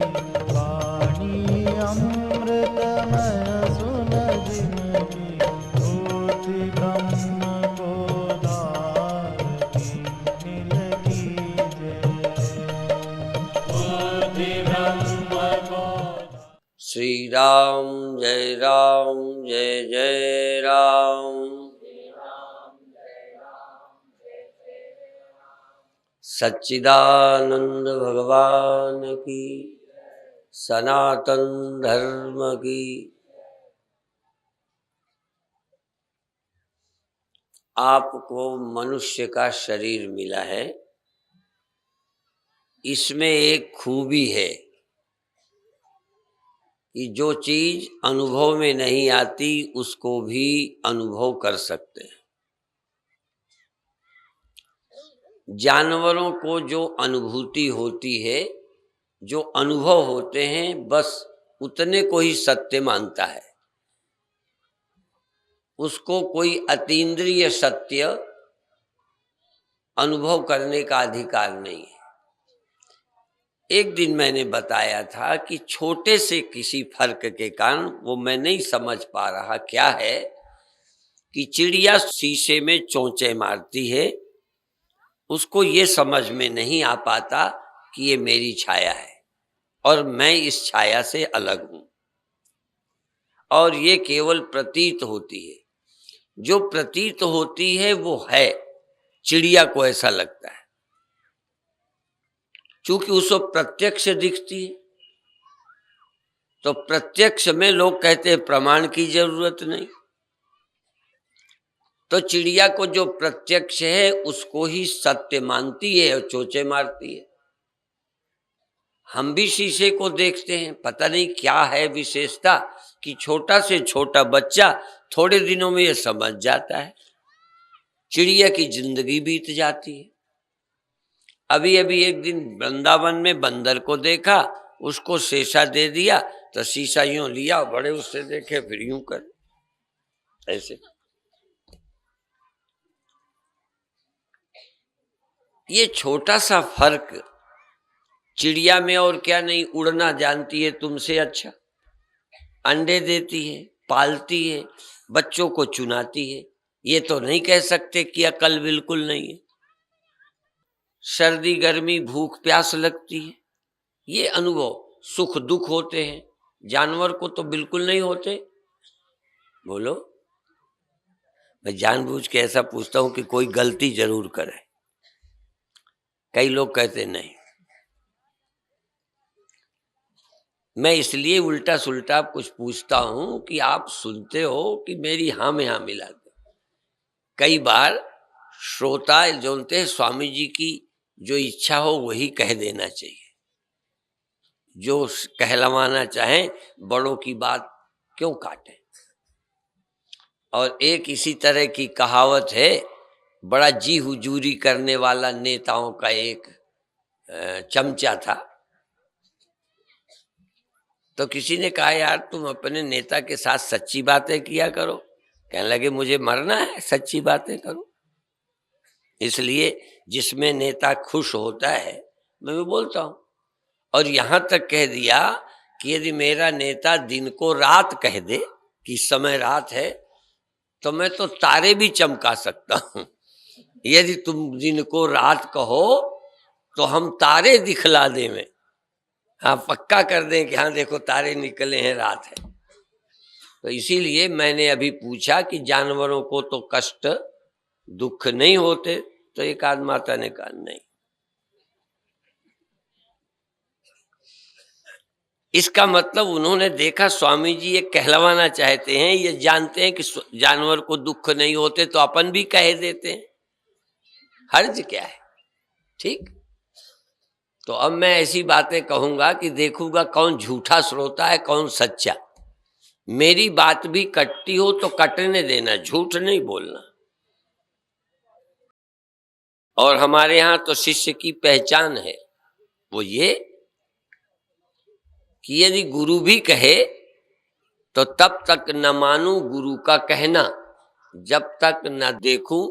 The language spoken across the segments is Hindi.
वाणी अमृतमय सुन जिनकी भूति ब्रह्म को धारती नील कीजे। भूति ब्रह्म को। श्री राम जय जय राम। सच्चिदानंद भगवान की, सनातन धर्म की। आपको मनुष्य का शरीर मिला है, इसमें एक खूबी है कि जो चीज अनुभव में नहीं आती उसको भी अनुभव कर सकते हैं। जानवरों को जो अनुभूति होती है, जो अनुभव होते हैं, बस उतने को ही सत्य मानता है। उसको कोई अतीन्द्रिय सत्य अनुभव करने का अधिकार नहीं है। एक दिन मैंने बताया था कि छोटे से किसी फर्क के कारण, वो मैं नहीं समझ पा रहा क्या है, कि चिड़िया शीशे में चोंचे मारती है, उसको ये समझ में नहीं आ पाता कि ये मेरी छाया है और मैं इस छाया से अलग हूं, और ये केवल प्रतीत होती है। जो प्रतीत होती है वो है, चिड़िया को ऐसा लगता है, चूंकि उसको प्रत्यक्ष दिखती है। तो प्रत्यक्ष में लोग कहते हैं प्रमाण की जरूरत नहीं। तो चिड़िया को जो प्रत्यक्ष है उसको ही सत्य मानती है और चोंचे मारती है। हम भी शीशे को देखते हैं, पता नहीं क्या है विशेषता कि छोटा से छोटा बच्चा थोड़े दिनों में ये समझ जाता है। चिड़िया की जिंदगी बीत जाती है। अभी अभी एक दिन वृंदावन में बंदर को देखा, उसको शीशा दे दिया तो शीशा यूं लिया, बड़े उससे देखे, फिर यूं कर, ऐसे। ये छोटा सा फर्क, चिड़िया में और क्या नहीं, उड़ना जानती है तुमसे अच्छा, अंडे देती है, पालती है, बच्चों को चुनाती है। ये तो नहीं कह सकते कि अकल बिल्कुल नहीं है। सर्दी गर्मी भूख प्यास लगती है, ये अनुभव, सुख दुख होते हैं। जानवर को तो बिल्कुल नहीं होते। बोलो, मैं जानबूझ के ऐसा पूछता हूं कि कोई गलती जरूर करे। कई लोग कहते नहीं। मैं इसलिए उल्टा सुल्टा कुछ पूछता हूं कि आप सुनते हो कि मेरी हाँ में हाँ मिला दो। कई बार श्रोता जो होते हैं, स्वामी जी की जो इच्छा हो वही कह देना चाहिए। जो कहलवाना चाहे, बड़ों की बात क्यों काटे। और एक इसी तरह की कहावत है, बड़ा जी हुजूरी करने वाला नेताओं का एक चमचा था। तो किसी ने कहा, यार तुम अपने नेता के साथ सच्ची बातें किया करो। कहने लगे, मुझे मरना है, सच्ची बातें करो। इसलिए जिसमें नेता खुश होता है मैं भी बोलता हूं। और यहां तक कह दिया कि यदि मेरा नेता दिन को रात कह दे कि समय रात है, तो मैं तो तारे भी चमका सकता हूं। यदि तुम दिन को रात कहो तो हम तारे दिखला दें में, हाँ पक्का कर दें कि हाँ देखो तारे निकले हैं, रात है। तो इसीलिए मैंने अभी पूछा कि जानवरों को तो कष्ट दुख नहीं होते, तो एक आध माता ने कहा नहीं। इसका मतलब उन्होंने देखा स्वामी जी ये कहलवाना चाहते हैं, ये जानते हैं कि जानवर को दुख नहीं होते, तो अपन भी कह देते हैं, हर्ज क्या है। ठीक। तो अब मैं ऐसी बातें कहूंगा कि देखूंगा कौन झूठा श्रोता है, कौन सच्चा। मेरी बात भी कटती हो तो कटने देना, झूठ नहीं बोलना। और हमारे यहां तो शिष्य की पहचान है वो ये कि यदि गुरु भी कहे तो तब तक न मानूं गुरु का कहना, जब तक न देखूं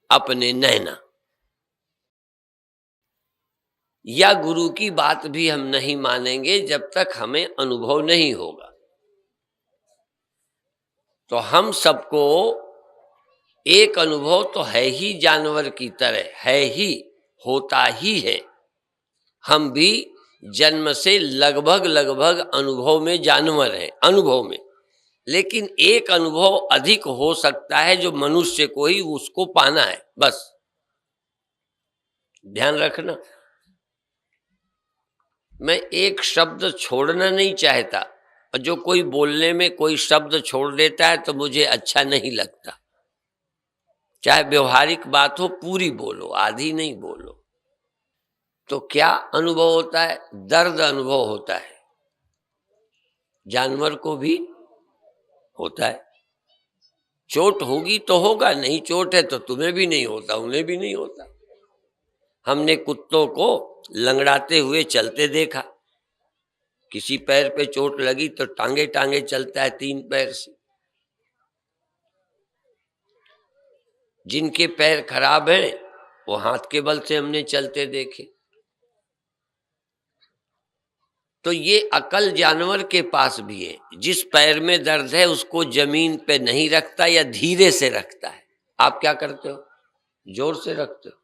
अपने नैना। या गुरु की बात भी हम नहीं मानेंगे जब तक हमें अनुभव नहीं होगा। तो हम सबको एक अनुभव तो है ही, जानवर की तरह है ही, होता ही है। हम भी जन्म से लगभग लगभग अनुभव में जानवर हैं, अनुभव में। लेकिन एक अनुभव अधिक हो सकता है जो मनुष्य को ही उसको पाना है, बस ध्यान रखना। मैं एक शब्द छोड़ना नहीं चाहता, और जो कोई बोलने में कोई शब्द छोड़ देता है तो मुझे अच्छा नहीं लगता। चाहे व्यवहारिक बात हो, पूरी बोलो, आधी नहीं बोलो। तो क्या अनुभव होता है? दर्द अनुभव होता है, जानवर को भी होता है। चोट होगी तो होगा, नहीं चोट है तो तुम्हें भी नहीं होता, उन्हें भी नहीं होता। हमने कुत्तों को लंगड़ाते हुए चलते देखा, किसी पैर पे चोट लगी तो टांगे टांगे चलता है 3 पैर से। जिनके पैर खराब हैं वो हाथ के बल से हमने चलते देखे। तो ये अकल जानवर के पास भी है। जिस पैर में दर्द है उसको जमीन पे नहीं रखता या धीरे से रखता है। आप क्या करते हो? जोर से रखते हो।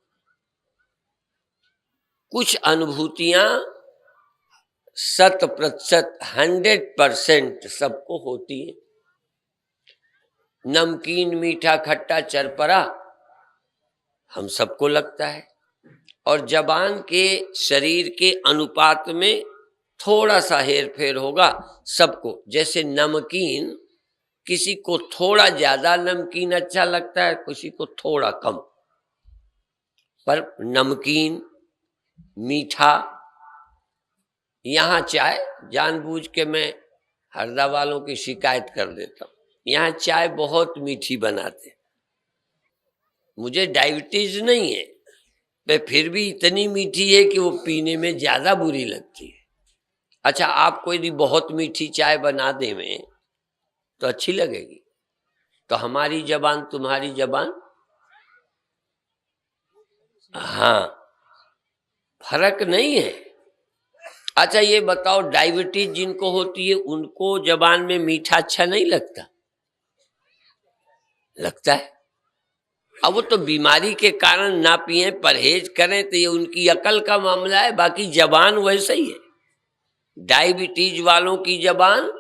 कुछ अनुभूतियां 100%, 100% सबको होती है। नमकीन, मीठा, खट्टा, चरपरा हम सबको लगता है, और जबान के शरीर के अनुपात में थोड़ा सा हेर फेर होगा सबको। जैसे नमकीन, किसी को थोड़ा ज्यादा नमकीन अच्छा लगता है, किसी को थोड़ा कम, पर नमकीन, मीठा। यहाँ चाय, जानबूझ के मैं हरदा वालों की शिकायत कर देता हूँ, यहाँ चाय बहुत मीठी बनाते। मुझे डायबिटीज नहीं है, पर फिर भी इतनी मीठी है कि वो पीने में ज्यादा बुरी लगती है। अच्छा, आपको यदि बहुत मीठी चाय बना दे में तो अच्छी लगेगी। तो हमारी जबान, तुम्हारी जबान, हाँ, फर्क नहीं है। अच्छा ये बताओ, डायबिटीज जिनको होती है उनको जबान में मीठा अच्छा नहीं लगता? लगता है। अब वो तो बीमारी के कारण ना पिए, परहेज करें, तो ये उनकी अकल का मामला है। बाकी जबान वैसे ही है। डायबिटीज वालों की जबान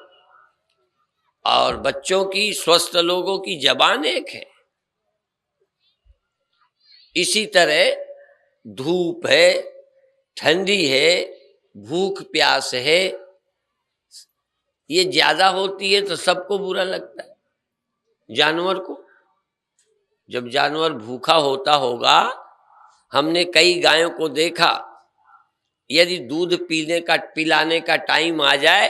और बच्चों की, स्वस्थ लोगों की जबान एक है। इसी तरह धूप है, ठंडी है, भूख प्यास है, ये ज्यादा होती है तो सबको बुरा लगता है। जानवर को, जब जानवर भूखा होता होगा, हमने कई गायों को देखा, यदि दूध पिलाने का टाइम आ जाए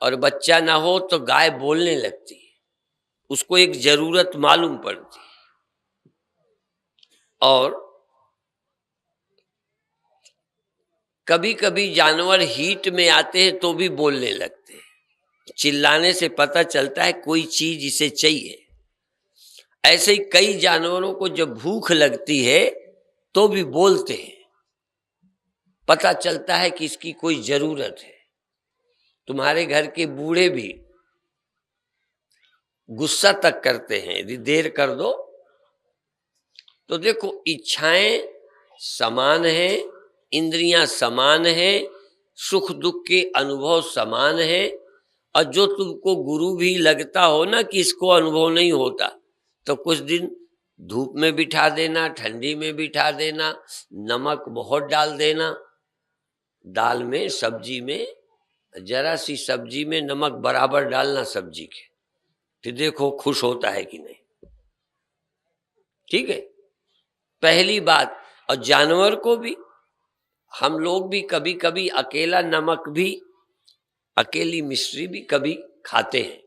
और बच्चा ना हो तो गाय बोलने लगती है, उसको एक जरूरत मालूम पड़ती है। और कभी कभी जानवर हीट में आते हैं तो भी बोलने लगते हैं। चिल्लाने से पता चलता है कोई चीज इसे चाहिए। ऐसे ही कई जानवरों को जब भूख लगती है तो भी बोलते हैं, पता चलता है कि इसकी कोई जरूरत है। तुम्हारे घर के बूढ़े भी गुस्सा तक करते हैं, यदि देर कर दो तो। देखो, इच्छाएं समान हैं, इंद्रियां समान हैं, सुख दुख के अनुभव समान हैं। और जो तुमको गुरु भी लगता हो ना कि इसको अनुभव नहीं होता, तो कुछ दिन धूप में बिठा देना, ठंडी में बिठा देना, नमक बहुत डाल देना। दाल में, सब्जी में, जरा सी सब्जी में नमक बराबर डालना सब्जी के, फिर देखो खुश होता है कि नहीं। ठीक है, पहली बात। और जानवर को भी, हम लोग भी कभी कभी अकेला नमक भी, अकेली मिश्री भी कभी खाते हैं।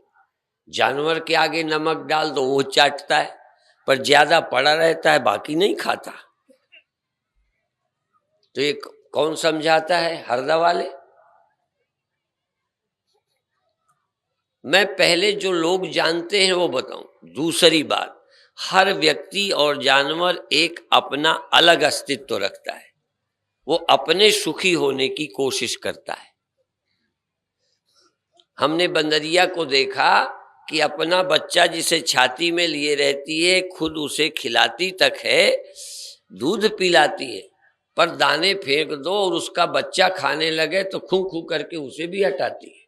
जानवर के आगे नमक डाल दो वो चाटता है, पर ज्यादा पड़ा रहता है, बाकी नहीं खाता। तो ये कौन समझाता है? हरदा वाले। मैं पहले जो लोग जानते हैं वो बताऊं। दूसरी बात, हर व्यक्ति और जानवर एक अपना अलग अस्तित्व रखता है। वो अपने सुखी होने की कोशिश करता है। हमने बंदरिया को देखा कि अपना बच्चा जिसे छाती में लिए रहती है, खुद उसे खिलाती तक है, दूध पिलाती है, पर दाने फेंक दो और उसका बच्चा खाने लगे तो खू खू करके उसे भी हटाती है।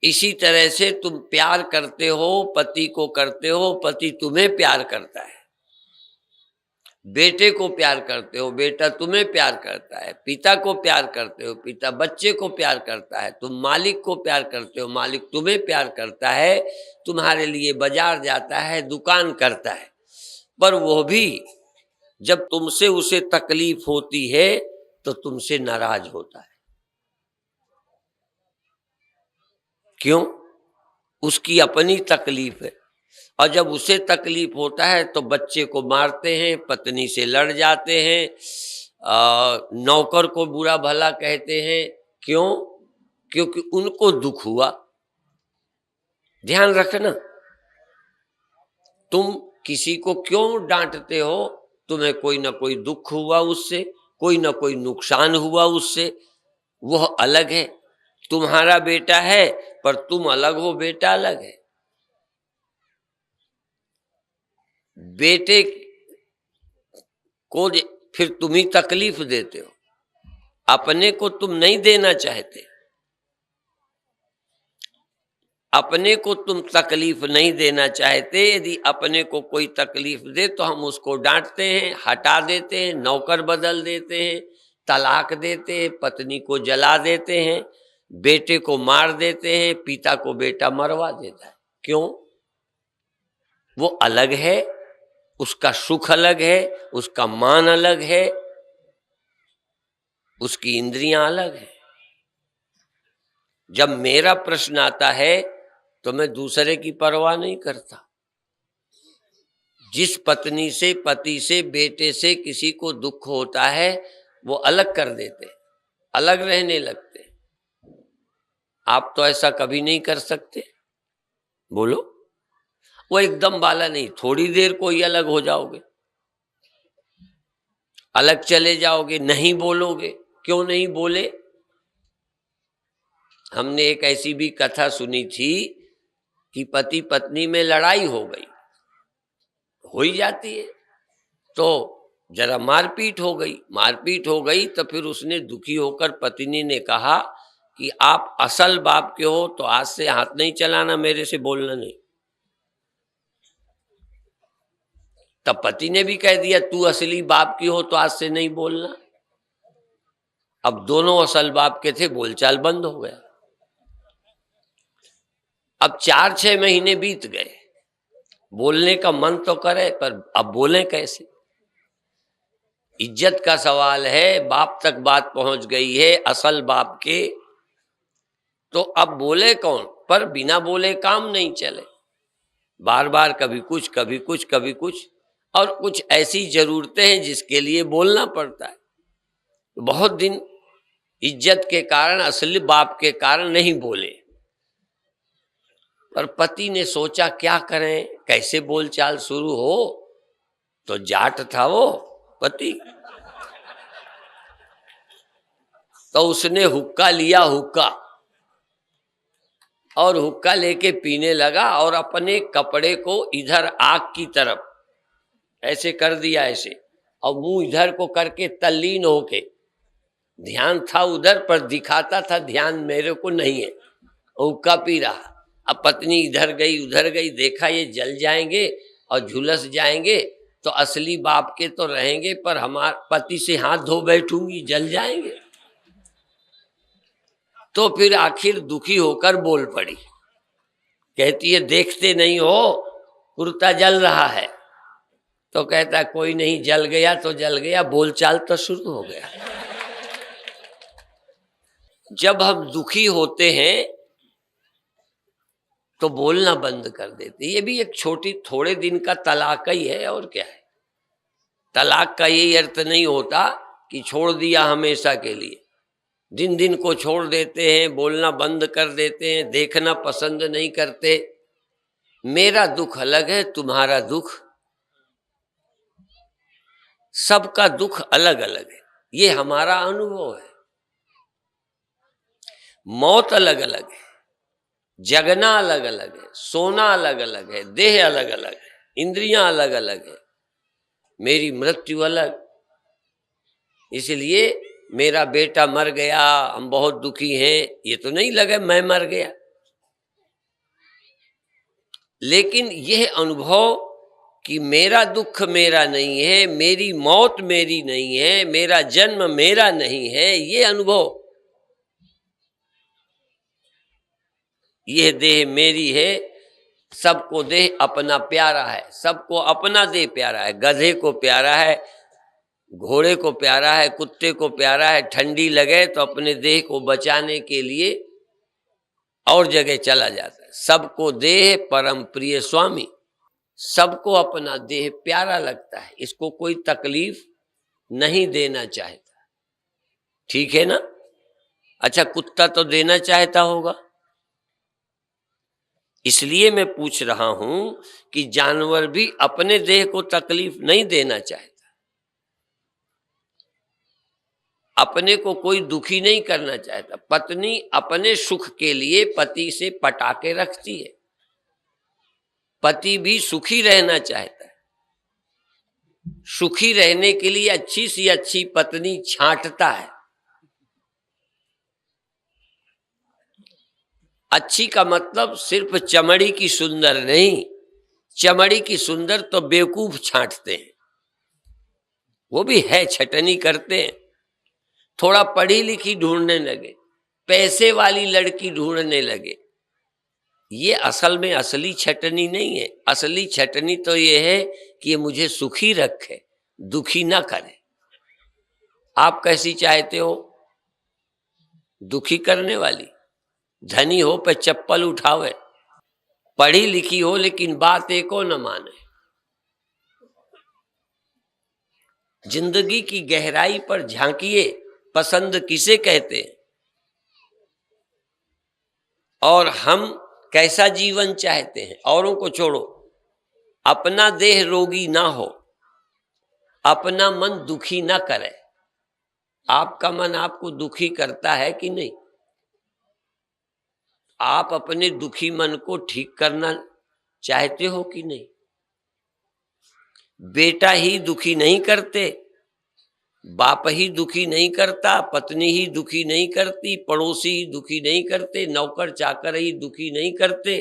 इसी तरह से तुम प्यार करते हो, पति को करते हो, पति तुम्हें प्यार करता है। बेटे को प्यार करते हो, बेटा तुम्हें प्यार करता है। पिता को प्यार करते हो, पिता बच्चे को प्यार करता है। तुम मालिक को प्यार करते हो, मालिक तुम्हें प्यार करता है, तुम्हारे लिए बाजार जाता है, दुकान करता है। पर वो भी जब तुमसे उसे तकलीफ होती है तो तुमसे नाराज होता है। क्यों? उसकी अपनी तकलीफ है। और जब उसे तकलीफ होता है तो बच्चे को मारते हैं, पत्नी से लड़ जाते हैं, नौकर को बुरा भला कहते हैं। क्यों? क्योंकि उनको दुख हुआ। ध्यान रखना, तुम किसी को क्यों डांटते हो? तुम्हें कोई ना कोई दुख हुआ उससे, कोई ना कोई नुकसान हुआ उससे। वह अलग है, तुम्हारा बेटा है पर तुम अलग हो, बेटा अलग है। बेटे को फिर तुम ही तकलीफ देते हो, अपने को तुम नहीं देना चाहते। अपने को तुम तकलीफ नहीं देना चाहते। यदि अपने को कोई तकलीफ दे तो हम उसको डांटते हैं, हटा देते हैं, नौकर बदल देते हैं, तलाक देते हैं, पत्नी को जला देते हैं, बेटे को मार देते हैं, पिता को बेटा मरवा देता है। क्यों? वो अलग है, उसका सुख अलग है, उसका मान अलग है, उसकी इंद्रियां अलग है। जब मेरा प्रश्न आता है तो मैं दूसरे की परवाह नहीं करता। जिस पत्नी से, पति से, बेटे से किसी को दुख होता है वो अलग कर देते, अलग रहने लगते। आप तो ऐसा कभी नहीं कर सकते। बोलो, वो एकदम वाला नहीं, थोड़ी देर को ही अलग हो जाओगे, अलग चले जाओगे, नहीं बोलोगे। क्यों नहीं बोले? हमने एक ऐसी भी कथा सुनी थी कि पति पत्नी में लड़ाई हो गई, हो ही जाती है, तो जरा मारपीट हो गई। मारपीट हो गई तो फिर उसने दुखी होकर पत्नी ने कहा कि आप असल बाप के हो तो आज से हाथ नहीं चलाना, मेरे से बोलना नहीं। तब पति ने भी कह दिया तू असली बाप की हो तो आज से नहीं बोलना। अब दोनों असल बाप के थे, बोलचाल बंद हो गया। अब 4-6 महीने बीत गए, बोलने का मन तो करे पर अब बोले कैसे? इज्जत का सवाल है, बाप तक बात पहुंच गई है, असल बाप के, तो अब बोले कौन? पर बिना बोले काम नहीं चले। बार बार कभी कुछ, कभी कुछ, कभी कुछ, और कुछ ऐसी जरूरतें हैं जिसके लिए बोलना पड़ता है। बहुत दिन इज्जत के कारण, असली बाप के कारण नहीं बोले। पर पति ने सोचा क्या करें, कैसे बोलचाल शुरू हो? तो जाट था वो पति, तो उसने हुक्का लिया, हुक्का, और हुक्का लेके पीने लगा और अपने कपड़े को इधर आग की तरफ ऐसे कर दिया, ऐसे, और मुंह इधर को करके तल्लीन होके, ध्यान था उधर पर दिखाता था ध्यान मेरे को नहीं है, हुक्का पी रहा। अब पत्नी इधर गई उधर गई, देखा ये जल जाएंगे और झुलस जाएंगे तो असली बाप के तो रहेंगे, पर हमारे पति से हाथ धो बैठूंगी, जल जाएंगे। तो फिर आखिर दुखी होकर बोल पड़ी, कहती है देखते नहीं हो कुर्ता जल रहा है? तो कहता कोई नहीं, जल गया तो जल गया, बोलचाल तो शुरू हो गया। जब हम दुखी होते हैं तो बोलना बंद कर देते। ये भी एक छोटी थोड़े दिन का तलाक ही है, और क्या है। तलाक का यही अर्थ नहीं होता कि छोड़ दिया हमेशा के लिए। दिन दिन को छोड़ देते हैं, बोलना बंद कर देते हैं, देखना पसंद नहीं करते। मेरा दुख अलग है, तुम्हारा दुख, सबका दुख अलग अलग है। ये हमारा अनुभव है। मौत अलग अलग है, जगना अलग अलग है, सोना अलग अलग है, देह अलग अलग है, इंद्रियां अलग अलग है, मेरी मृत्यु अलग। इसलिए मेरा बेटा मर गया, हम बहुत दुखी हैं, ये तो नहीं लगे मैं मर गया। लेकिन यह अनुभव कि मेरा दुख मेरा नहीं है, मेरी मौत मेरी नहीं है, मेरा जन्म मेरा नहीं है, ये अनुभव, यह देह मेरी है। सबको देह अपना प्यारा है, सबको अपना देह प्यारा है। गधे को प्यारा है, घोड़े को प्यारा है, कुत्ते को प्यारा है। ठंडी लगे तो अपने देह को बचाने के लिए और जगह चला जाता है। सबको देह परम प्रिय स्वामी, सबको अपना देह प्यारा लगता है, इसको कोई तकलीफ नहीं देना चाहता। ठीक है ना? अच्छा, कुत्ता तो देना चाहता होगा। इसलिए मैं पूछ रहा हूं कि जानवर भी अपने देह को तकलीफ नहीं देना चाहता, अपने को कोई दुखी नहीं करना चाहता। पत्नी अपने सुख के लिए पति से पटाके रखती है, पति भी सुखी रहना चाहता है। सुखी रहने के लिए अच्छी सी अच्छी पत्नी छांटता है। अच्छी का मतलब सिर्फ चमड़ी की सुंदर नहीं, चमड़ी की सुंदर तो बेवकूफ छांटते हैं, वो भी है छटनी करते हैं। थोड़ा पढ़ी लिखी ढूंढने लगे, पैसे वाली लड़की ढूंढने लगे। ये असल में असली छटनी नहीं है। असली छटनी तो ये है कि ये मुझे सुखी रखे, दुखी ना करे। आप कैसी चाहते हो? दुखी करने वाली? धनी हो पे चप्पल उठावे, पढ़ी लिखी हो लेकिन बात एको न माने। जिंदगी की गहराई पर झांकिए, पसंद किसे कहते हैं? और हम कैसा जीवन चाहते हैं? औरों को छोड़ो, अपना देह रोगी ना हो, अपना मन दुखी ना करे। आपका मन आपको दुखी करता है कि नहीं? आप अपने दुखी मन को ठीक करना चाहते हो कि नहीं? बेटा ही दुखी नहीं करते, बाप ही दुखी नहीं करता, पत्नी ही दुखी नहीं करती, पड़ोसी ही दुखी नहीं करते, नौकर चाकर ही दुखी नहीं करते।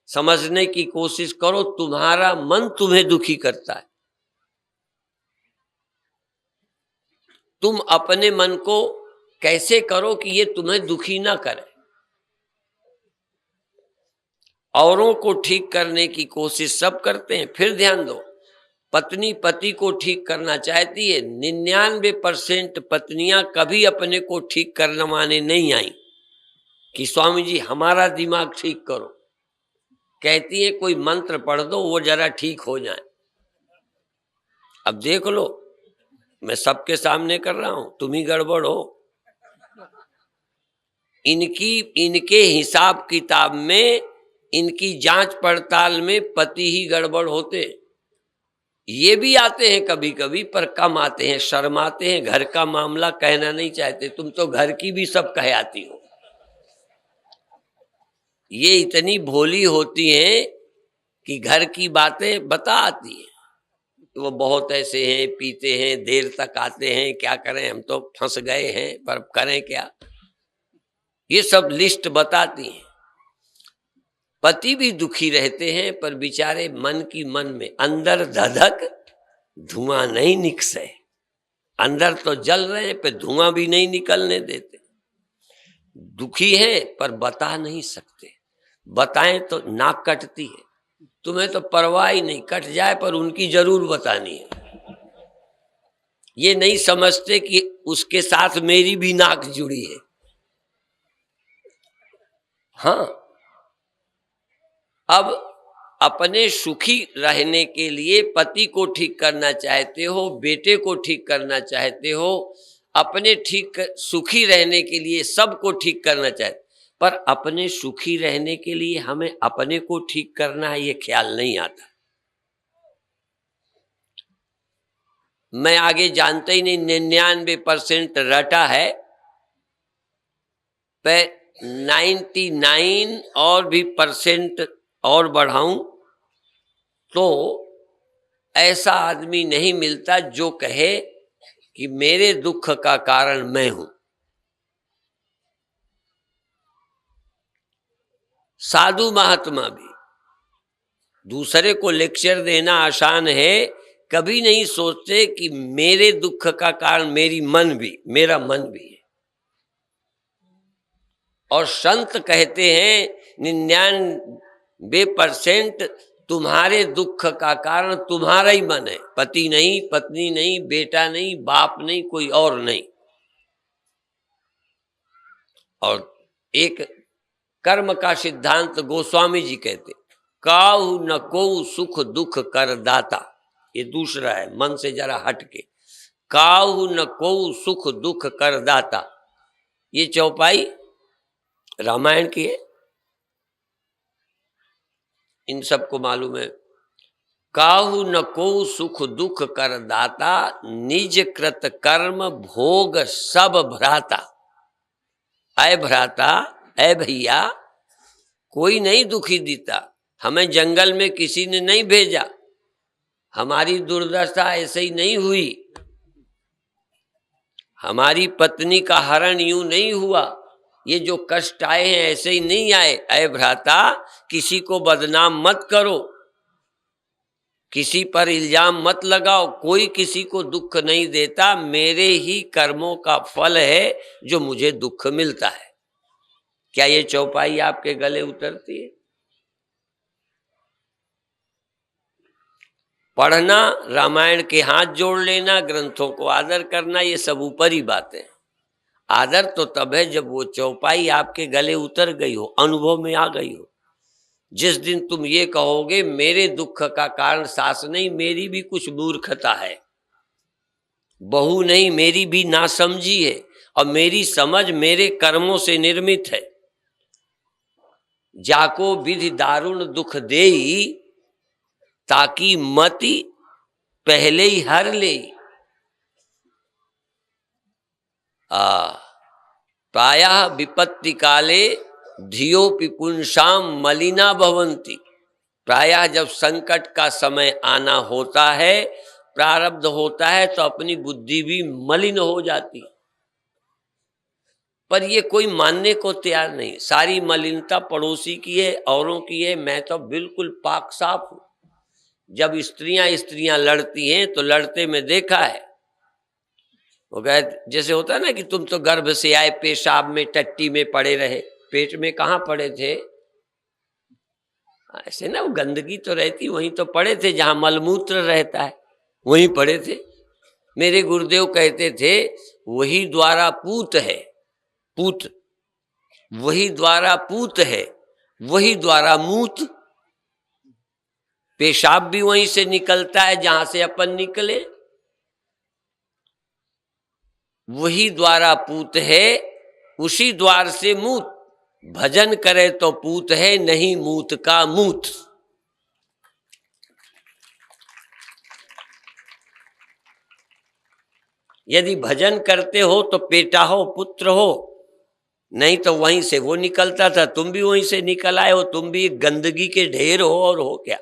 समझने की कोशिश करो, तुम्हारा मन तुम्हें दुखी करता है। तुम अपने मन को कैसे करो कि ये तुम्हें दुखी ना करे। औरों को ठीक करने की कोशिश सब करते हैं। फिर ध्यान दो, पत्नी पति को ठीक करना चाहती है। 99% पत्नियां कभी अपने को ठीक करवाने नहीं आई कि स्वामी जी हमारा दिमाग ठीक करो। कहती है कोई मंत्र पढ़ दो, वो जरा ठीक हो जाए। अब देख लो, मैं सबके सामने कर रहा हूं, तुम ही गड़बड़ हो। इनके हिसाब किताब में, इनकी जांच पड़ताल में पति ही गड़बड़ होते। ये भी आते हैं कभी कभी, पर कम आते हैं, शर्माते हैं, घर का मामला कहना नहीं चाहते। तुम तो घर की भी सब कह आती हो। ये इतनी भोली होती हैं कि घर की बातें बता आती हैं। वो बहुत ऐसे हैं, पीते हैं, देर तक आते हैं, क्या करें, हम तो फंस गए हैं, पर करें क्या। ये सब लिस्ट बताती हैं। पति भी दुखी रहते हैं, पर बेचारे मन की मन में अंदर धधक धुआं नहीं निकसे। अंदर तो जल रहे हैं, पर धुआं भी नहीं निकलने देते। दुखी है पर बता नहीं सकते, बताएं तो नाक कटती है। तुम्हें तो परवाह ही नहीं, कट जाए पर उनकी जरूर बतानी है। ये नहीं समझते कि उसके साथ मेरी भी नाक जुड़ी है। हाँ, अब अपने सुखी रहने के लिए पति को ठीक करना चाहते हो, बेटे को ठीक करना चाहते हो, अपने ठीक सुखी रहने के लिए सबको ठीक करना चाहते, पर अपने सुखी रहने के लिए हमें अपने को ठीक करना है, ये ख्याल नहीं आता। मैं आगे जानता ही नहीं, 99% रटा है, पे 99 और भी परसेंट और बढ़ाऊं तो ऐसा आदमी नहीं मिलता जो कहे कि मेरे दुख का कारण मैं हूं। साधु महात्मा भी दूसरे को लेक्चर देना आसान है, कभी नहीं सोचते कि मेरे दुख का कारण मेरा मन भी है। और संत कहते हैं 99% तुम्हारे दुख का कारण तुम्हारा ही मन है, पति नहीं, पत्नी नहीं, बेटा नहीं, बाप नहीं, कोई और नहीं। और एक कर्म का सिद्धांत गोस्वामी जी कहते, काहु न को सुख दुख कर दाता, ये दूसरा है, मन से जरा हट के, काहु न को सुख दुख कर दाता, ये चौपाई रामायण की है, इन सबको मालूम है। काहु न को सुख दुख कर दाता, निज कृत कर्म भोग सब भ्राता। अय भ्राता, अय भैया, कोई नहीं दुखी देता, हमें जंगल में किसी ने नहीं भेजा, हमारी दुर्दशा ऐसे ही नहीं हुई, हमारी पत्नी का हरण यूं नहीं हुआ, ये जो कष्ट आए हैं ऐसे ही नहीं आए। अय भ्राता, किसी को बदनाम मत करो, किसी पर इल्जाम मत लगाओ, कोई किसी को दुख नहीं देता, मेरे ही कर्मों का फल है जो मुझे दुख मिलता है। क्या ये चौपाई आपके गले उतरती है? पढ़ना, रामायण के हाथ जोड़ लेना, ग्रंथों को आदर करना, ये सब ऊपरी बातें। आदर तो तब है जब वो चौपाई आपके गले उतर गई हो, अनुभव में आ गई हो। जिस दिन तुम ये कहोगे मेरे दुख का कारण सास नहीं, मेरी भी कुछ मूर्खता है, बहू नहीं, मेरी भी नासमझी है, और मेरी समझ मेरे कर्मों से निर्मित है। जाको विधि दारुण दुख देई, ताकि मति पहले ही हर ले। प्रायः विपत्ति काले धियोपि पुंसाम मलिना भवन्ति। प्रायः जब संकट का समय आना होता है, प्रारब्ध होता है, तो अपनी बुद्धि भी मलिन हो जाती, पर ये कोई मानने को तैयार नहीं। सारी मलिनता पड़ोसी की है, औरों की है, मैं तो बिल्कुल पाक साफ हूं। जब स्त्रियां लड़ती हैं तो लड़ते में देखा है, वो कहे जैसे होता है ना कि तुम तो गर्भ से आए, पेशाब में टट्टी में पड़े रहे, पेट में कहाँ पड़े थे, ऐसे ना, वो गंदगी तो रहती वहीं तो पड़े थे, जहां मलमूत्र रहता है वहीं पड़े थे। मेरे गुरुदेव कहते थे वही द्वारा पूत है, पूत वही द्वारा पूत है, वही द्वारा मूत। पेशाब भी वहीं से निकलता है जहां से अपन निकले, वही द्वारा पूत है, उसी द्वार से मूत। भजन करे तो पूत है, नहीं मूत का मूत। यदि भजन करते हो तो बेटा हो, पुत्र हो, नहीं तो वहीं से वो निकलता था, तुम भी वहीं से निकल आए हो, तुम भी गंदगी के ढेर हो और हो क्या।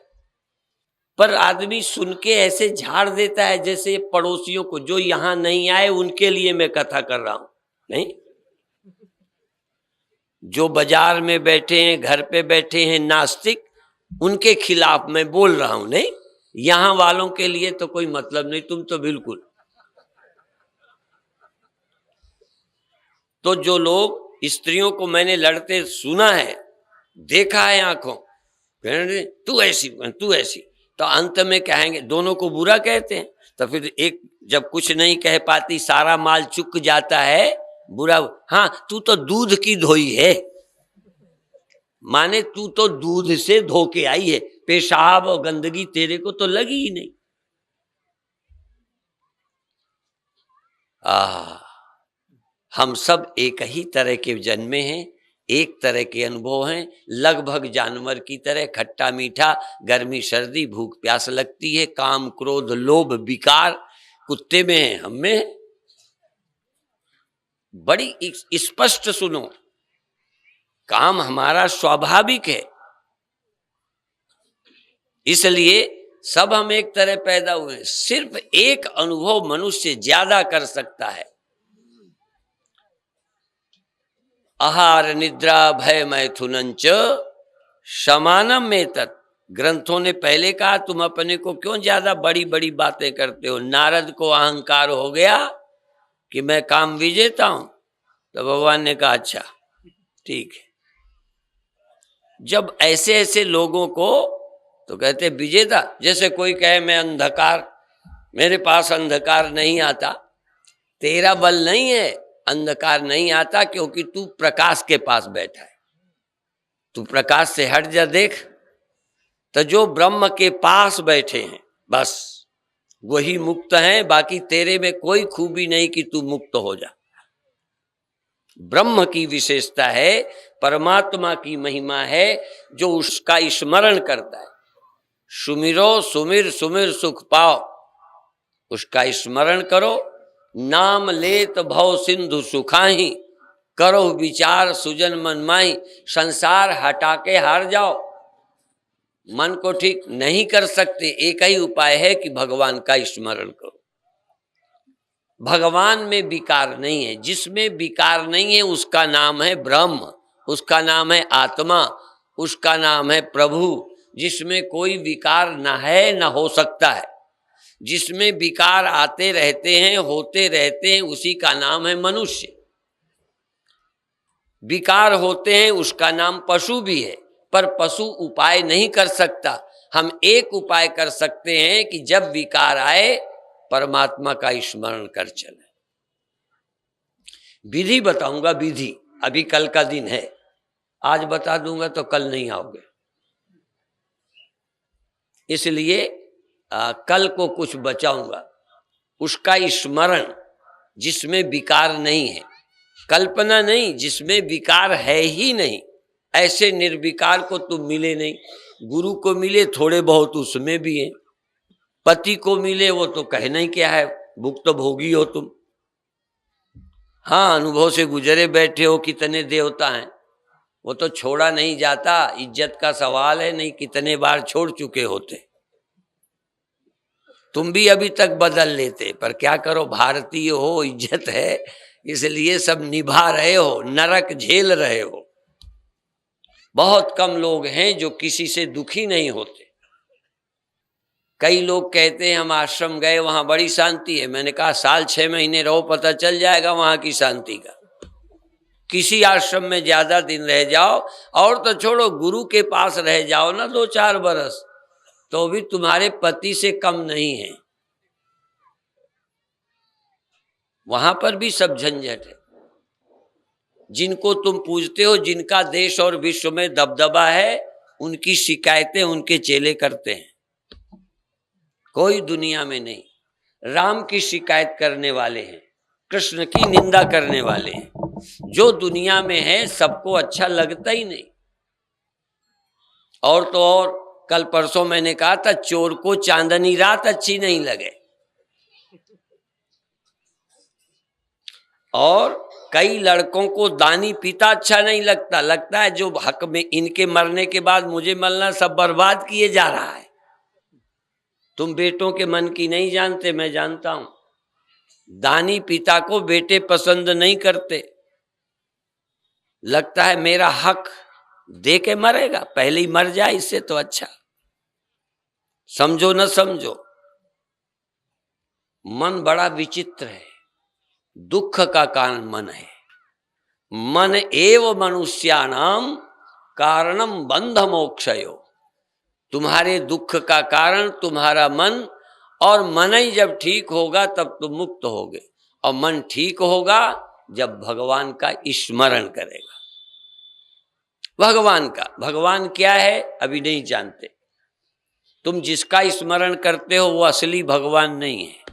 पर आदमी सुन के ऐसे झाड़ देता है जैसे पड़ोसियों को, जो यहां नहीं आए उनके लिए मैं कथा कर रहा हूं। नहीं, जो बाजार में बैठे हैं, घर पे बैठे हैं नास्तिक, उनके खिलाफ मैं बोल रहा हूं। नहीं, यहां वालों के लिए तो कोई मतलब नहीं, तुम तो बिल्कुल। तो जो लोग स्त्रियों को मैंने लड़ते सुना है, देखा है आंखों, तू ऐसी तू ऐसी, तो अंत में कहेंगे, दोनों को बुरा कहते हैं, तो फिर एक जब कुछ नहीं कह पाती, सारा माल चुक जाता है, बुरा, हाँ तू तो दूध की धोई है, माने तू तो दूध से धो के आई है, पेशाब और गंदगी तेरे को तो लगी ही नहीं। हम सब एक ही तरह के जन्मे हैं, एक तरह के अनुभव हैं, लगभग जानवर की तरह, खट्टा मीठा, गर्मी सर्दी, भूख प्यास लगती है, काम क्रोध लोभ विकार, कुत्ते में है, हम में है। बड़ी स्पष्ट सुनो, काम हमारा स्वाभाविक है, इसलिए सब हम एक तरह पैदा हुए। सिर्फ एक अनुभव मनुष्य ज्यादा कर सकता है, आहार निद्रा भय मैथुनंच समानम में तत्। ग्रंथों ने पहले कहा तुम अपने को क्यों ज्यादा बड़ी बड़ी बातें करते हो। नारद को अहंकार हो गया कि मैं काम विजेता हूं, तो भगवान ने कहा अच्छा ठीक है। जब ऐसे ऐसे लोगों को तो कहते विजेता, जैसे कोई कहे मैं अंधकार, मेरे पास अंधकार नहीं आता, तेरा बल नहीं है, अंधकार नहीं आता क्योंकि तू प्रकाश के पास बैठा है। तू प्रकाश से हट जा, देख तो जो ब्रह्म के पास बैठे हैं बस वही मुक्त हैं, बाकी तेरे में कोई खूबी नहीं कि तू मुक्त हो जा। ब्रह्म की विशेषता है, परमात्मा की महिमा है, जो उसका स्मरण करता है। सुमिरो सुमिर सुमिर सुख पाओ, उसका स्मरण करो। नाम लेत भव सिंधु सुखाही, करो विचार सुजन मन माही। संसार हटा के हार जाओ, मन को ठीक नहीं कर सकते, एक ही उपाय है कि भगवान का स्मरण करो। भगवान में विकार नहीं है, जिसमें विकार नहीं है उसका नाम है ब्रह्म, उसका नाम है आत्मा, उसका नाम है प्रभु। जिसमें कोई विकार न है न हो सकता है, जिसमें विकार आते रहते हैं होते रहते हैं, उसी का नाम है मनुष्य। विकार होते हैं उसका नाम पशु भी है, पर पशु उपाय नहीं कर सकता। हम एक उपाय कर सकते हैं कि जब विकार आए परमात्मा का स्मरण कर चले। विधि बताऊंगा, विधि अभी कल का दिन है, आज बता दूंगा तो कल नहीं आओगे, इसलिए कल को कुछ बचाऊंगा। उसका स्मरण जिसमें विकार नहीं है, कल्पना नहीं, जिसमें विकार है ही नहीं, ऐसे निर्विकार को तुम मिले नहीं। गुरु को मिले थोड़े बहुत उसमें भी है, पति को मिले वो तो कहना ही क्या है, भुक्त भोगी हो तुम। हाँ, अनुभव से गुजरे बैठे हो, कितने देवता हैं, वो तो छोड़ा नहीं जाता, इज्जत का सवाल है, नहीं कितने बार छोड़ चुके होते। तुम भी अभी तक बदल लेते, पर क्या करो, भारतीय हो, इज्जत है, इसलिए सब निभा रहे हो, नरक झेल रहे हो। बहुत कम लोग हैं जो किसी से दुखी नहीं होते। कई लोग कहते हैं हम आश्रम गए वहां बड़ी शांति है, मैंने कहा साल 6 महीने रहो, पता चल जाएगा वहां की शांति का। किसी आश्रम में ज्यादा दिन रह जाओ, और तो छोड़ो गुरु के पास रह जाओ ना 2-4 बरस, तो भी तुम्हारे पति से कम नहीं है। वहां पर भी सब झंझट है। जिनको तुम पूजते हो, जिनका देश और विश्व में दबदबा है, उनकी शिकायतें उनके चेले करते हैं, कोई दुनिया में नहीं। राम की शिकायत करने वाले हैं, कृष्ण की निंदा करने वाले हैं। जो दुनिया में है सबको अच्छा लगता ही नहीं। और तो और कल परसों मैंने कहा था, चोर को चांदनी रात अच्छी नहीं लगे। और कई लड़कों को दानी पिता अच्छा नहीं लगता, लगता है जो हक में इनके मरने के बाद मुझे मिलना सब बर्बाद किए जा रहा है। तुम बेटों के मन की नहीं जानते, मैं जानता हूं। दानी पिता को बेटे पसंद नहीं करते, लगता है मेरा हक दे के मरेगा, पहले ही मर जाए इससे तो अच्छा। समझो न समझो, मन बड़ा विचित्र है, दुख का कारण मन है। मन एव मनुष्याणाम कारणम बंध मोक्षयो। तुम्हारे दुख का कारण तुम्हारा मन, और मन ही जब ठीक होगा तब तुम मुक्त होगे। और मन ठीक होगा जब भगवान का स्मरण करेगा। भगवान क्या है अभी नहीं जानते। तुम जिसका स्मरण करते हो वो असली भगवान नहीं है,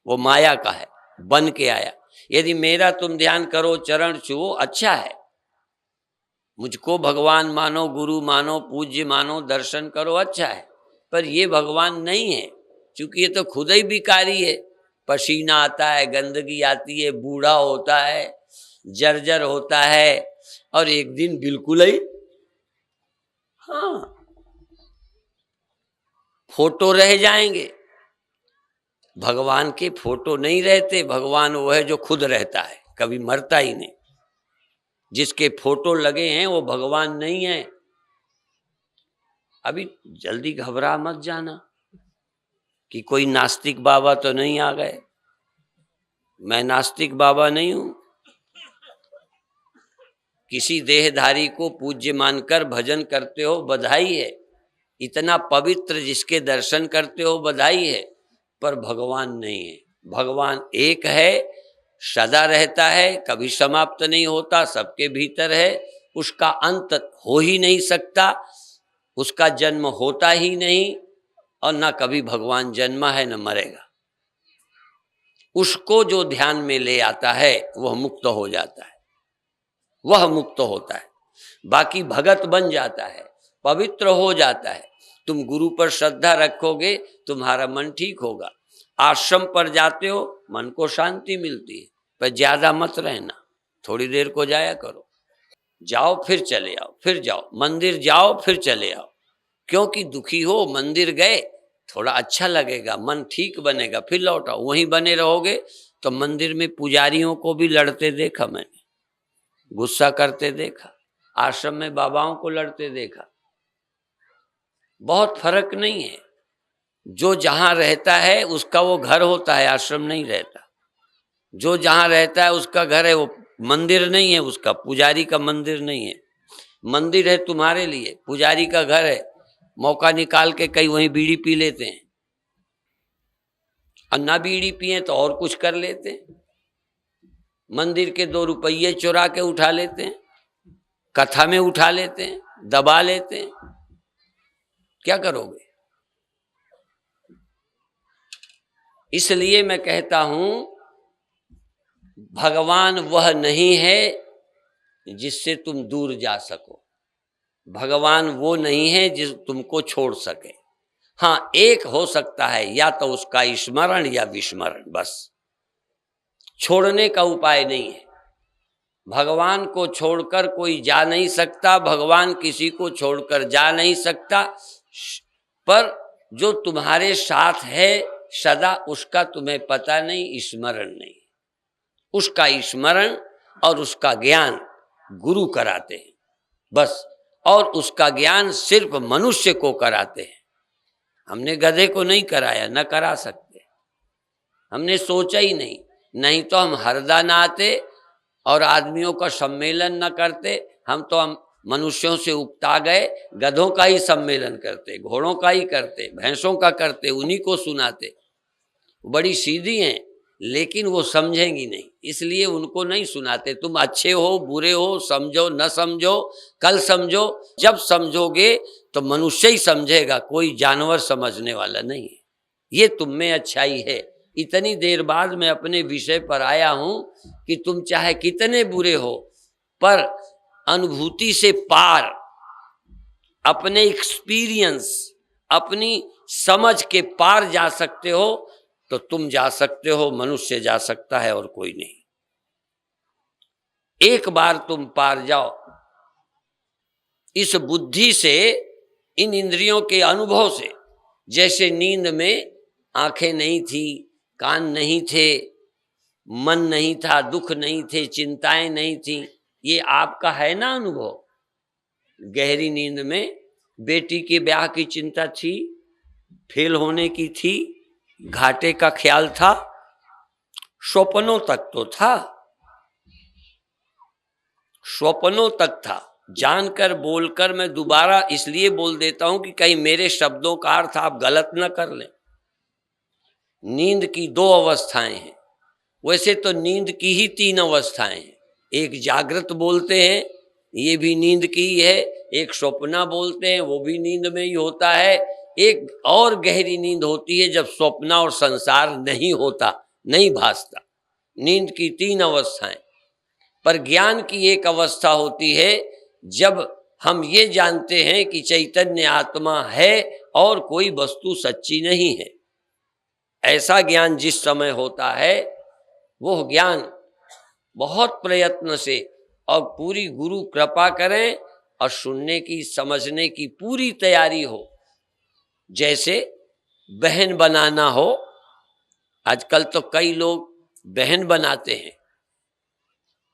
वो माया का है, बन के आया। यदि मेरा तुम ध्यान करो, चरण छुओ, अच्छा है, मुझको भगवान मानो, गुरु मानो, पूज्य मानो, दर्शन करो, अच्छा है, पर ये भगवान नहीं है, क्योंकि ये तो खुद ही विकारी है। पसीना आता है, गंदगी आती है, बूढ़ा होता है, जर्जर होता है, और एक दिन बिल्कुल ही हाँ फोटो रह जाएंगे। भगवान के फोटो नहीं रहते, भगवान वो है जो खुद रहता है, कभी मरता ही नहीं। जिसके फोटो लगे हैं वो भगवान नहीं है। अभी जल्दी घबरा मत जाना कि कोई नास्तिक बाबा तो नहीं आ गए। मैं नास्तिक बाबा नहीं हूं। किसी देहधारी को पूज्य मानकर भजन करते हो, बधाई है। इतना पवित्र जिसके दर्शन करते हो, बधाई है। पर भगवान नहीं है। भगवान एक है, सदा रहता है, कभी समाप्त नहीं होता, सबके भीतर है, उसका अंत हो ही नहीं सकता, उसका जन्म होता ही नहीं, और ना कभी भगवान जन्मा है न मरेगा। उसको जो ध्यान में ले आता है वह मुक्त हो जाता है, वह मुक्त होता है। बाकी भगत बन जाता है, पवित्र हो जाता है। तुम गुरु पर श्रद्धा रखोगे, तुम्हारा मन ठीक होगा। आश्रम पर जाते हो, मन को शांति मिलती है, पर ज्यादा मत रहना, थोड़ी देर को जाया करो। जाओ फिर चले आओ, फिर जाओ, मंदिर जाओ फिर चले आओ। क्योंकि दुखी हो, मंदिर गए, थोड़ा अच्छा लगेगा, मन ठीक बनेगा, फिर लौट आओ। वहीं बने रहोगे तो मंदिर में पुजारियों को भी लड़ते देखा मैंने, गुस्सा करते देखा, आश्रम में बाबाओं को लड़ते देखा। बहुत फर्क नहीं है। जो जहां रहता है उसका वो घर होता है, आश्रम नहीं रहता। जो जहां रहता है उसका घर है, वो मंदिर नहीं है, उसका पुजारी का मंदिर नहीं है। मंदिर है तुम्हारे लिए, पुजारी का घर है। मौका निकाल के कई वहीं बीड़ी पी लेते हैं, और ना बीड़ी पिए तो और कुछ कर लेते हैं। मंदिर के 2 रुपये चुरा के उठा लेते हैं, कथा में उठा लेते हैं, दबा लेते हैं। क्या करोगे? इसलिए मैं कहता हूं, भगवान वह नहीं है जिससे तुम दूर जा सको। भगवान वो नहीं है जिस तुमको छोड़ सके। हाँ, एक हो सकता है, या तो उसका स्मरण या विस्मरण, बस। छोड़ने का उपाय नहीं है। भगवान को छोड़कर कोई जा नहीं सकता, भगवान किसी को छोड़कर जा नहीं सकता। पर जो तुम्हारे साथ है सदा, उसका तुम्हें पता नहीं, स्मरण नहीं। उसका स्मरण और उसका ज्ञान गुरु कराते हैं, बस। और उसका ज्ञान सिर्फ मनुष्य को कराते हैं। हमने गधे को नहीं कराया, न करा सकते। हमने सोचा ही नहीं, नहीं तो हम हरदा ना आते और आदमियों का सम्मेलन न करते। हम मनुष्यों से उकता गए, गधों का ही सम्मेलन करते, घोड़ों का ही करते, भैंसों का करते, उन्हीं को सुनाते। बड़ी सीधी हैं, लेकिन वो समझेंगी नहीं, इसलिए उनको नहीं सुनाते। तुम अच्छे हो, बुरे हो, समझो न समझो, कल समझो। जब समझोगे तो मनुष्य ही समझेगा, कोई जानवर समझने वाला नहीं है। ये तुम में अच्छाई है। इतनी देर बाद मैं अपने विषय पर आया हूं कि तुम चाहे कितने बुरे हो, पर अनुभूति से पार, अपने एक्सपीरियंस, अपनी समझ के पार जा सकते हो, तो तुम जा सकते हो, मनुष्य जा सकता है और कोई नहीं। एक बार तुम पार जाओ, इस बुद्धि से, इन इंद्रियों के अनुभव से। जैसे नींद में आंखें नहीं थी, कान नहीं थे, मन नहीं था, दुख नहीं थे, चिंताएं नहीं थी, ये आपका है ना अनुभव। गहरी नींद में बेटी के ब्याह की चिंता थी, फेल होने की थी, घाटे का ख्याल था, स्वप्नों तक तो था, स्वप्नों तक था। जानकर बोलकर मैं दोबारा इसलिए बोल देता हूं कि कहीं मेरे शब्दों का अर्थ आप गलत न कर लें। नींद की 2 अवस्थाएं हैं। वैसे तो नींद की ही 3 अवस्थाएं हैं। एक जागृत बोलते हैं, ये भी नींद की ही है। एक स्वप्ना बोलते हैं, वो भी नींद में ही होता है। एक और गहरी नींद होती है जब स्वप्ना और संसार नहीं होता, नहीं भासता। नींद की 3 अवस्थाएं। पर ज्ञान की एक अवस्था होती है जब हम ये जानते हैं कि चैतन्य आत्मा है और कोई वस्तु सच्ची नहीं है। ऐसा ज्ञान जिस समय होता है वो ज्ञान बहुत प्रयत्न से और पूरी गुरु कृपा करें और सुनने की समझने की पूरी तैयारी हो। जैसे बहन बनाना हो, आजकल तो कई लोग बहन बनाते हैं,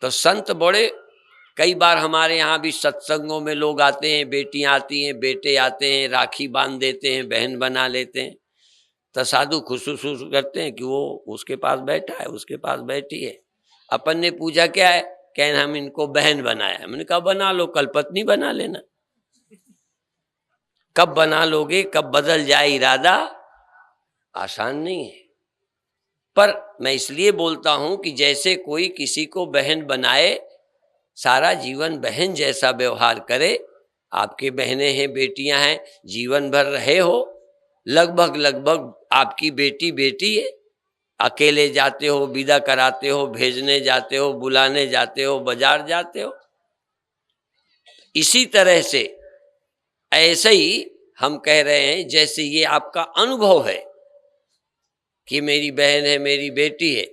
तो संत बड़े, कई बार हमारे यहाँ भी सत्संगों में लोग आते हैं, बेटियां आती हैं, बेटे आते हैं, राखी बांध देते हैं, बहन बना लेते हैं। तो साधु खुश करते हैं कि वो उसके पास बैठा है, उसके पास बैठी है। अपन ने पूछा क्या है, कहन हम इनको बहन बनाया है। मैंने कहा बना लो, कल पत्नी बना लेना। कब बना लोगे, कब बदल जाए इरादा, आसान नहीं है। पर मैं इसलिए बोलता हूं कि जैसे कोई किसी को बहन बनाए, सारा जीवन बहन जैसा व्यवहार करे। आपके बहनें हैं, बेटियां हैं, जीवन भर रहे हो, लगभग आपकी बेटी बेटी है। अकेले जाते हो, विदा कराते हो, भेजने जाते हो, बुलाने जाते हो, बाजार जाते हो। इसी तरह से ऐसे ही हम कह रहे हैं, जैसे ये आपका अनुभव है कि मेरी बहन है, मेरी बेटी है,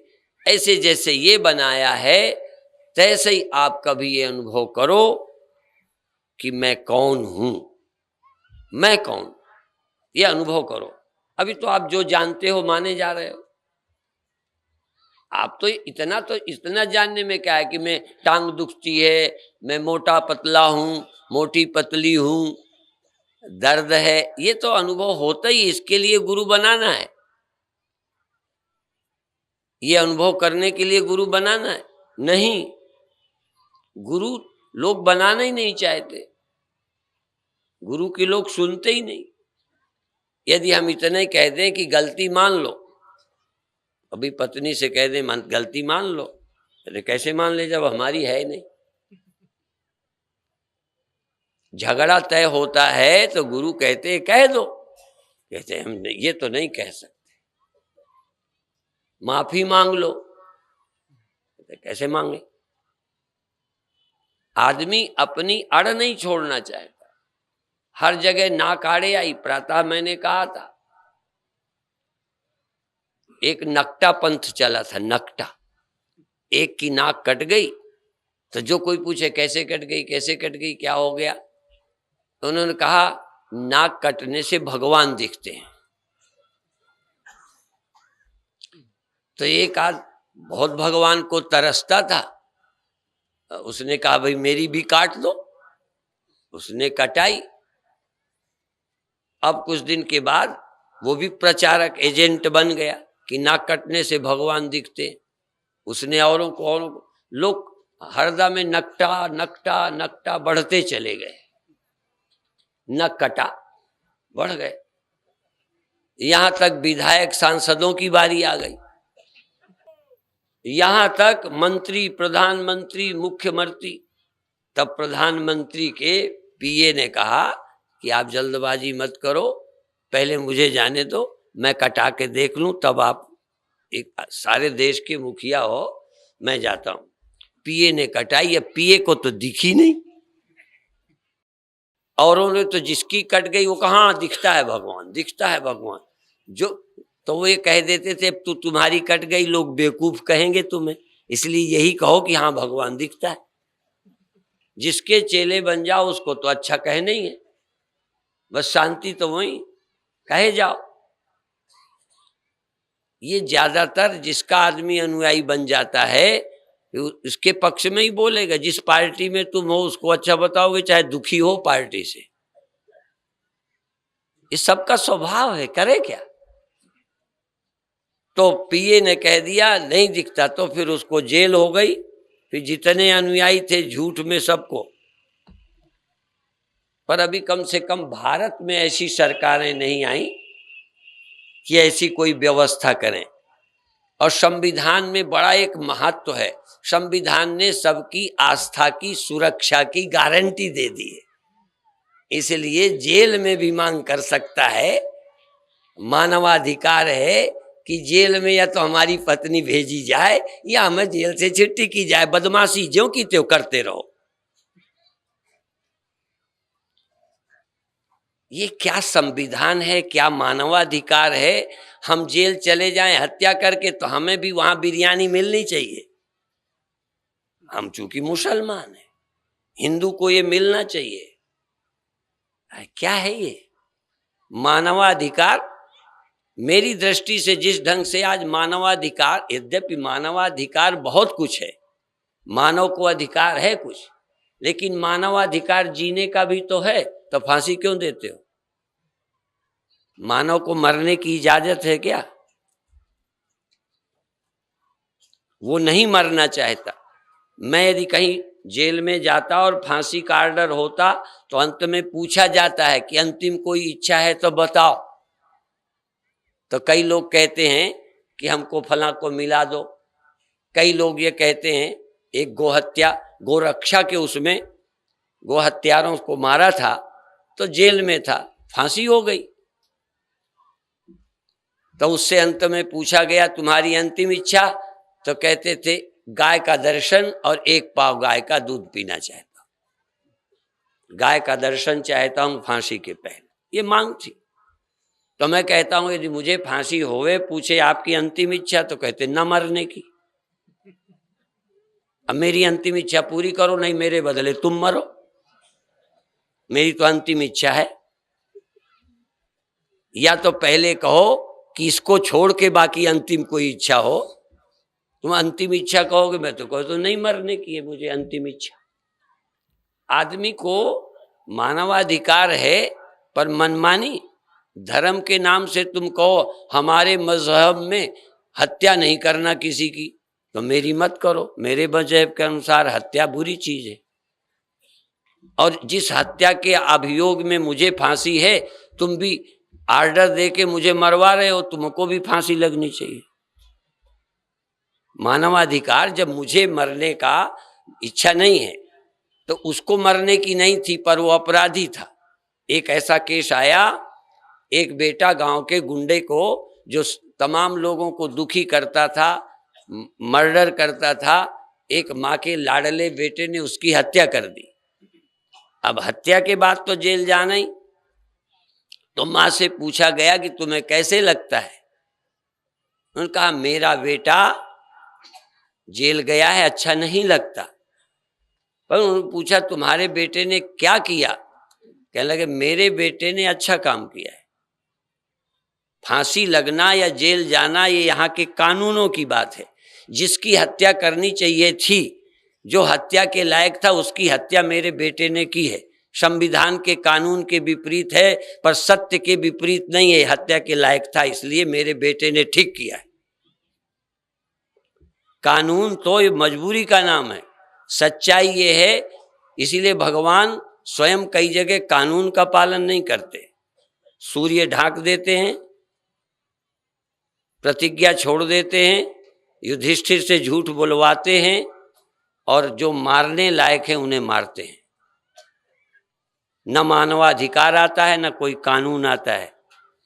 ऐसे जैसे ये बनाया है, तैसे ही आप कभी ये अनुभव करो कि मैं कौन हूं, मैं कौन, ये अनुभव करो। अभी तो आप जो जानते हो माने जा रहे हो। आप तो इतना जानने में क्या है कि मैं टांग दुखती है, मैं मोटा पतला हूं, मोटी पतली हूं, दर्द है, ये तो अनुभव होता ही। इसके लिए गुरु बनाना है, ये अनुभव करने के लिए गुरु बनाना है नहीं। गुरु लोग बनाना ही नहीं चाहते, गुरु के लोग सुनते ही नहीं। यदि हम इतने कह दें कि गलती मान लो, अभी पत्नी से कह दें गलती मान लो, अरे कैसे मान ले जब हमारी है नहीं। झगड़ा तय होता है तो गुरु कहते कह दो, कहते हम ये तो नहीं कह सकते, माफी मांग लो, कहते कैसे मांगे। आदमी अपनी अड़ नहीं छोड़ना चाहता, हर जगह नाक आड़े आई। प्रातः मैंने कहा था, एक नकटा पंथ चला था, नकटा, एक की नाक कट गई, तो जो कोई पूछे कैसे कट गई, कैसे कट गई, क्या हो गया, तो उन्होंने कहा नाक कटने से भगवान दिखते हैं। तो एक आद बहुत भगवान को तरसता था, उसने कहा भाई मेरी भी काट दो, उसने कटाई। अब कुछ दिन के बाद वो भी प्रचारक एजेंट बन गया कि नाक कटने से भगवान दिखते। उसने औरों को लोग हरदा में नकटा नकटा नकटा बढ़ते चले गए, नक कटा बढ़ गए, यहां तक विधायक सांसदों की बारी आ गई, यहां तक मंत्री, प्रधानमंत्री, मुख्यमंत्री। तब प्रधानमंत्री के पीए ने कहा कि आप जल्दबाजी मत करो, पहले मुझे जाने दो, मैं कटा के देख लूं, तब आप एक सारे देश के मुखिया हो, मैं जाता हूं। पीए ने कटाई, अब पीए को तो दिखी नहीं, औरों ने तो जिसकी कट गई वो कहाँ दिखता है भगवान, दिखता है भगवान। जो तो वो ये कह देते थे अब तो तुम्हारी कट गई, लोग बेवकूफ कहेंगे तुम्हें, इसलिए यही कहो कि हाँ भगवान दिखता है। जिसके चेले बन जाओ उसको तो अच्छा कहे नहीं है, बस शांति तो वही कहे जाओ। ये ज्यादातर जिसका आदमी अनुयायी बन जाता है उसके पक्ष में ही बोलेगा। जिस पार्टी में तुम हो उसको अच्छा बताओगे, चाहे दुखी हो पार्टी से। ये सबका स्वभाव है, करे क्या। तो पीए ने कह दिया नहीं दिखता, तो फिर उसको जेल हो गई। फिर जितने अनुयायी थे झूठ में सबको। पर अभी कम से कम भारत में ऐसी सरकारें नहीं आई कि ऐसी कोई व्यवस्था करें। और संविधान में बड़ा एक महत्व है, संविधान ने सबकी आस्था की सुरक्षा की गारंटी दे दी है, इसलिए जेल में भी मांग कर सकता है। मानवाधिकार है कि जेल में या तो हमारी पत्नी भेजी जाए या हमें जेल से छुट्टी की जाए, बदमाशी ज्यों की त्यों करते रहो। ये क्या संविधान है, क्या मानवाधिकार है? हम जेल चले जाएं हत्या करके तो हमें भी वहां बिरयानी मिलनी चाहिए। हम चूंकि मुसलमान हैं, हिंदू को ये मिलना चाहिए। क्या है ये मानवाधिकार? मेरी दृष्टि से जिस ढंग से आज मानवाधिकार, यद्यपि मानवाधिकार बहुत कुछ है, मानव को अधिकार है कुछ, लेकिन मानवाधिकार जीने का भी तो है। तो फांसी क्यों देते हो? मानव को मरने की इजाजत है क्या? वो नहीं मरना चाहता। मैं यदि कहीं जेल में जाता और फांसी का ऑर्डर होता तो अंत में पूछा जाता है कि अंतिम कोई इच्छा है तो बताओ। तो कई लोग कहते हैं कि हमको फलां को मिला दो। कई लोग ये कहते हैं, एक गोहत्या गोरक्षा के उसमें गोहत्यारों को मारा था तो जेल में था, फांसी हो गई। तो उससे अंत में पूछा गया तुम्हारी अंतिम इच्छा, तो कहते थे गाय का दर्शन और 1 पाव गाय का दूध पीना चाहता हूं, गाय का दर्शन चाहता हूं फांसी के पहले, ये मांग थी। तो मैं कहता हूं यदि मुझे फांसी होवे, पूछे आपकी अंतिम इच्छा, तो कहते न मरने की। अब मेरी अंतिम इच्छा पूरी करो, नहीं मेरे बदले तुम मरो। मेरी तो अंतिम इच्छा है। या तो पहले कहो कि इसको छोड़ के बाकी अंतिम कोई इच्छा हो। तुम अंतिम इच्छा कहोगे, मैं तो कहूँ तो नहीं मरने की है मुझे अंतिम इच्छा। आदमी को मानवाधिकार है, पर मनमानी धर्म के नाम से तुम कहो हमारे मजहब में हत्या नहीं करना किसी की, तो मेरी मत करो। मेरे मजहब के अनुसार हत्या बुरी चीज है, और जिस हत्या के अभियोग में मुझे फांसी है, तुम भी ऑर्डर दे के मुझे मरवा रहे हो, तुमको भी फांसी लगनी चाहिए। मानवाधिकार, जब मुझे मरने का इच्छा नहीं है तो उसको मरने की नहीं थी, पर वो अपराधी था। एक ऐसा केस आया, एक बेटा गांव के गुंडे को, जो तमाम लोगों को दुखी करता था, मर्डर करता था, एक माँ के लाडले बेटे ने उसकी हत्या कर दी। अब हत्या के बाद तो जेल जाना ही। तो माँ से पूछा गया कि तुम्हें कैसे लगता है? उन्होंने कहा मेरा बेटा जेल गया है, अच्छा नहीं लगता। पर उन्होंने पूछा तुम्हारे बेटे ने क्या किया? कहने लगे मेरे बेटे ने अच्छा काम किया है। फांसी लगना या जेल जाना ये यहाँ के कानूनों की बात है। जिसकी हत्या करनी चाहिए थी, जो हत्या के लायक था, उसकी हत्या मेरे बेटे ने की है। संविधान के कानून के विपरीत है, पर सत्य के विपरीत नहीं है। हत्या के लायक था, इसलिए मेरे बेटे ने ठीक किया है। कानून तो ये मजबूरी का नाम है, सच्चाई ये है। इसीलिए भगवान स्वयं कई जगह कानून का पालन नहीं करते। सूर्य ढांक देते हैं, प्रतिज्ञा छोड़ देते हैं, युधिष्ठिर से झूठ बुलवाते हैं, और जो मारने लायक है उन्हें मारते हैं। न मानवाधिकार आता है, न कोई कानून आता है।